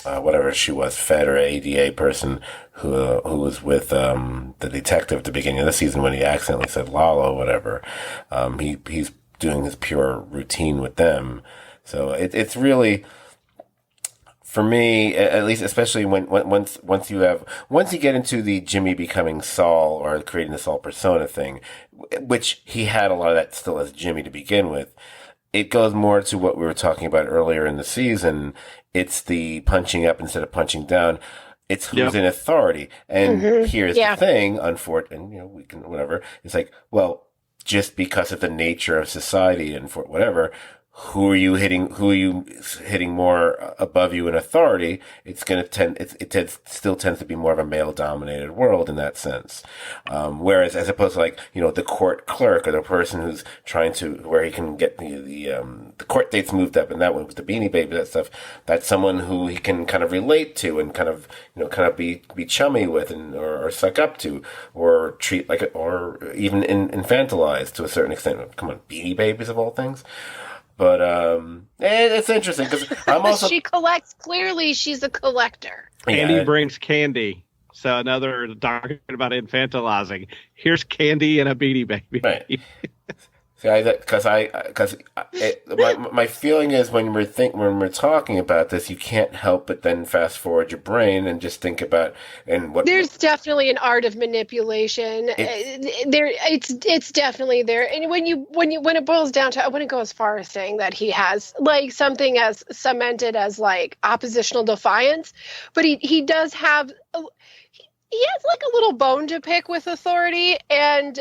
whatever she was, Fed or ADA person who was with the detective at the beginning of the season when he accidentally said Lalo, whatever. He's doing his pure routine with them. So it's really... For me, at least, especially once you get into the Jimmy becoming Saul or creating the Saul persona thing, which he had a lot of that still as Jimmy to begin with, it goes more to what we were talking about earlier in the season. It's the punching up instead of punching down. It's who's in authority. And here's the thing, unfortunately, we can, whatever. It's like, well, just because of the nature of society and for whatever, who are you hitting more above you in authority? It's going to still tends to be more of a male dominated world in that sense. Whereas as opposed to the court clerk or the person who's trying to, where he can get the court dates moved up, and that one with the Beanie Baby, that stuff, that's someone who he can kind of relate to and kind of be chummy with or suck up to or treat or even infantilize to a certain extent. Come on, Beanie Babies of all things. But it's interesting because I'm also... She collects. Clearly, she's a collector. Candy brings candy. So another talking about infantilizing. Here's candy and a Beanie Baby. Right. Because my feeling is when we're talking about this, you can't help but then fast forward your brain and just think about what. There's definitely an art of manipulation. It's definitely there. And when it boils down to, I wouldn't go as far as saying that he has something as cemented as oppositional defiance, but he does have. He has a little bone to pick with authority, and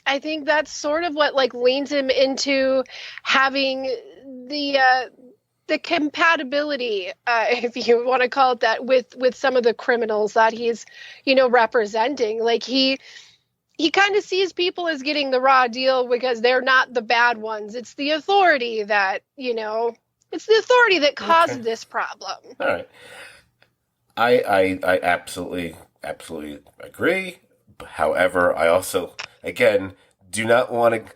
I think that's sort of what leans him into having the compatibility, if you want to call it that, with some of the criminals that he's representing. He kind of sees people as getting the raw deal because they're not the bad ones. It's the authority that it's the authority that caused this problem. All right, I absolutely agree. However, I also, again, do not want to...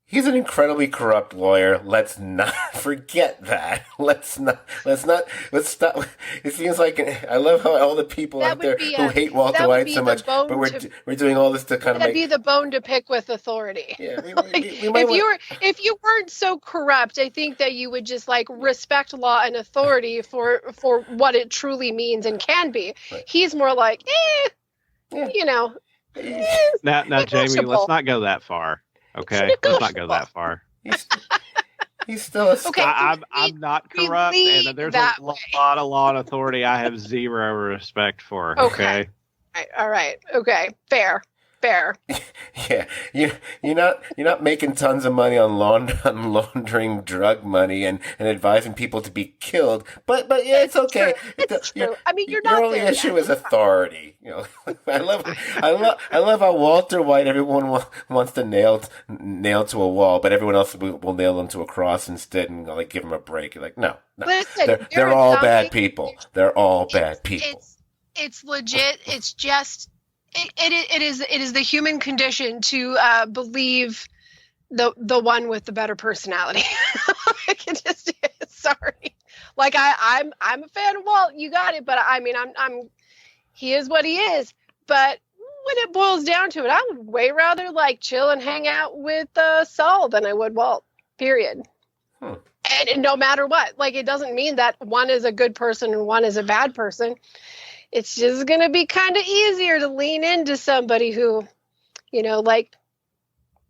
He's an incredibly corrupt lawyer. Let's not forget that. Let's stop. It seems like... I love how all the people out there who hate Walter White so much, but we're doing all this to kind of that'd be the bone to pick with authority. Yeah, if you weren't so corrupt, I think that you would just respect law and authority for what it truly means and can be. Right. He's more Now, Jamie, let's not go that far. Okay, let's not go that far. He's still a... Okay, I'm not corrupt, and there's a lot of law and authority I have zero respect for. Okay. All right. Okay. Fair. Yeah, you're not making tons of money on laundering drug money and advising people to be killed. But yeah, it's okay. It's true. I mean, you're not. Your only issue is authority. I love how Walter White everyone wants to nail to a wall, but everyone else will nail them to a cross instead and give them a break. You're no. Listen, they're all bad people. They're all bad people. It's legit. It's just. It is the human condition to believe the one with the better personality. It just is. Sorry. I'm a fan of Walt. You got it. But I mean, he is what he is. But when it boils down to it, I would way rather chill and hang out with Saul than I would Walt. Period. And no matter what, like, it doesn't mean that one is a good person and one is a bad person. It's just going to be kind of easier to lean into somebody who, like,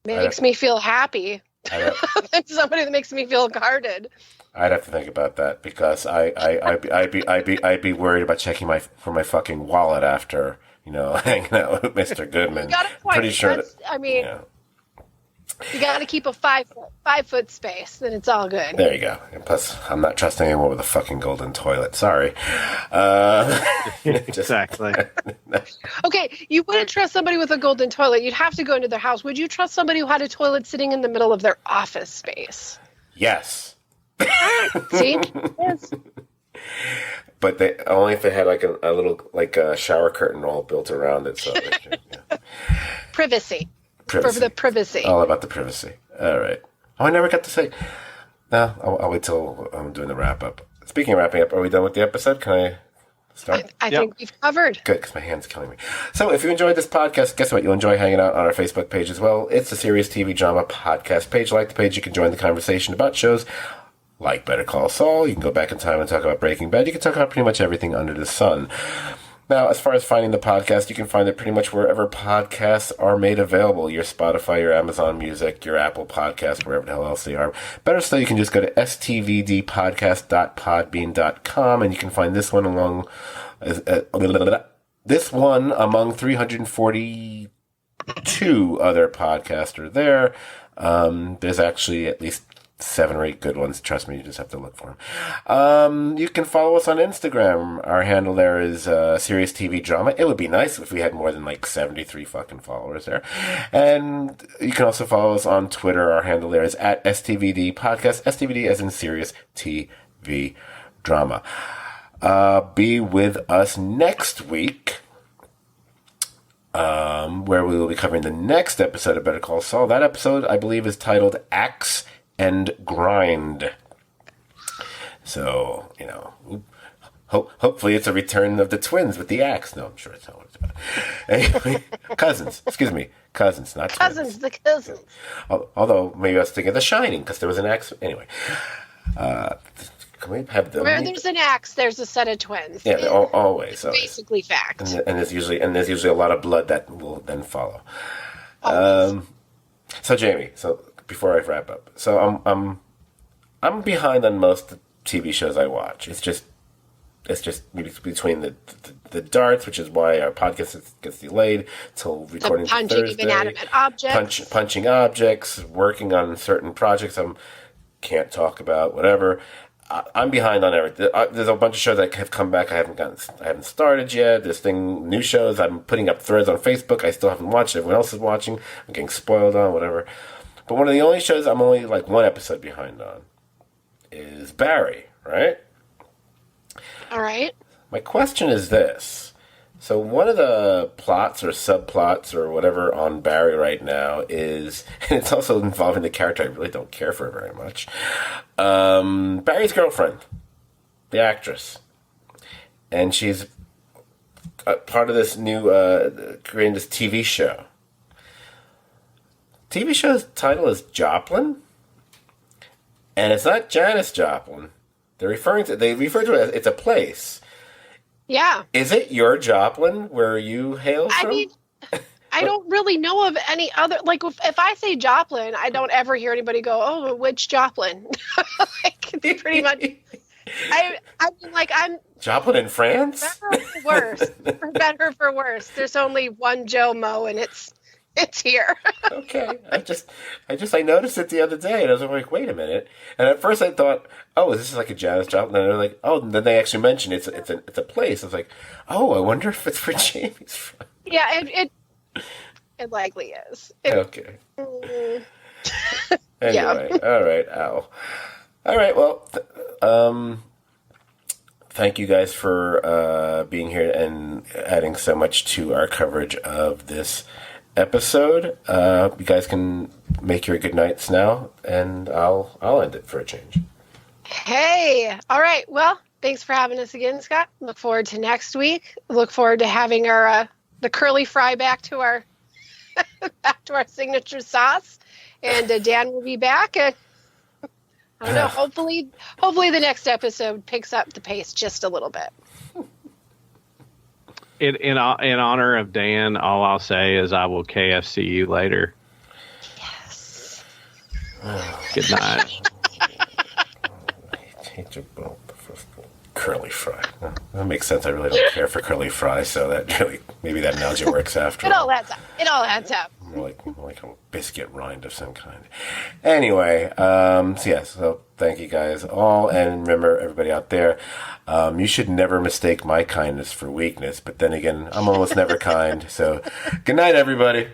makes me feel happy than somebody that makes me feel guarded. I'd have to think about that because I'd be worried about checking for my fucking wallet after hanging out with Mr. Goodman. You got a point. Pretty sure you got to keep a 5 foot space, then it's all good. There you go. And plus, I'm not trusting anyone with a fucking golden toilet. Sorry. Exactly. Okay, you wouldn't trust somebody with a golden toilet. You'd have to go into their house. Would you trust somebody who had a toilet sitting in the middle of their office space? Yes. See? Yes. But only if it had like a little shower curtain all built around it. So Privacy. For the privacy. All about the privacy. All right. Oh, I never got to say. No, I'll wait till I'm doing the wrap up. Speaking of wrapping up, are we done with the episode? Can I start? I think we've covered. Good, because my hand's killing me. So if you enjoyed this podcast, guess what? You'll enjoy hanging out on our Facebook page as well. It's the Serious TV Drama Podcast page. Like the page, you can join the conversation about shows like Better Call Saul. You can go back in time and talk about Breaking Bad. You can talk about pretty much everything under the sun. Now, as far as finding the podcast, you can find it pretty much wherever podcasts are made available. Your Spotify, your Amazon Music, your Apple Podcasts, wherever the hell else they are. Better still, you can just go to stvdpodcast.podbean.com and you can find this one among 342 other podcasts are there. There's actually at least 7 or 8 good ones. Trust me, you just have to look for them. You can follow us on Instagram. Our handle there is Serious TV Drama. It would be nice if we had more than 73 fucking followers there. And you can also follow us on Twitter. Our handle there is at STVD Podcast. STVD as in Serious TV Drama. Be with us next week, where we will be covering the next episode of Better Call Saul. That episode, I believe, is titled Axe and Grind. So, hopefully it's a return of the twins with the axe. No, I'm sure it's not what it's about. Anyway, cousins, not twins. Cousins, the cousins. Although, maybe I was thinking of The Shining, because there was an axe. Anyway, can we have the... Where there's an axe, there's a set of twins. Yeah, always. Basically fact. And there's usually a lot of blood that will then follow. So, Jamie, before I wrap up, so I'm behind on most TV shows I watch. It's just between the darts, which is why our podcast gets delayed till recording punching Thursday. inanimate objects, punching objects, working on certain projects I can't talk about, whatever. I'm behind on everything. There's a bunch of shows that have come back. I haven't started yet. There's new shows. I'm putting up threads on Facebook. I still haven't watched. Everyone else is watching. I'm getting spoiled on, whatever. But one of the only shows I'm only one episode behind on is Barry, right? All right. My question is this. So one of the plots or subplots or whatever on Barry right now is, and it's also involving the character I really don't care for very much, Barry's girlfriend, the actress. And she's part of this new, creating this TV show. TV show's title is Joplin, and it's not Janis Joplin. They refer to it as it's a place. Yeah. Is it your Joplin where you hail from? I mean, I don't really know of any other. If I say Joplin, I don't ever hear anybody go, "Oh, which Joplin?" It's pretty much. I mean, I'm Joplin in France. Better or worse, for better or for worse. There's only one Joe Mo, and it's here. Okay. I noticed it the other day, and I was like, wait a minute. And at first I thought, oh, is this like a Janis Joplin? And they're like, oh, and then they actually mentioned it's a place. I was like, oh, I wonder if it's where Jamie's from. Yeah, it likely is. Okay. Anyway, yeah. All right, Al. All right, well, thank you guys for being here and adding so much to our coverage of this episode. You guys can make your good nights now, and I'll end it for a change. Hey, all right. Well, thanks for having us again, Scott. Look forward to next week. Look forward to having our the curly fry back to our signature sauce, and Dan will be back. I don't know. Hopefully the next episode picks up the pace just a little bit. In honor of Dan, all I'll say is I will KFC you later. Yes. Good night. Curly fry. That makes sense. I really don't care for curly fry, so that really maybe that analogy works after It all. all adds up. It all adds up. More like a biscuit rind of some kind. Anyway, so thank you guys all, and remember everybody out there, you should never mistake my kindness for weakness. But then again, I'm almost never kind. So, good night, everybody.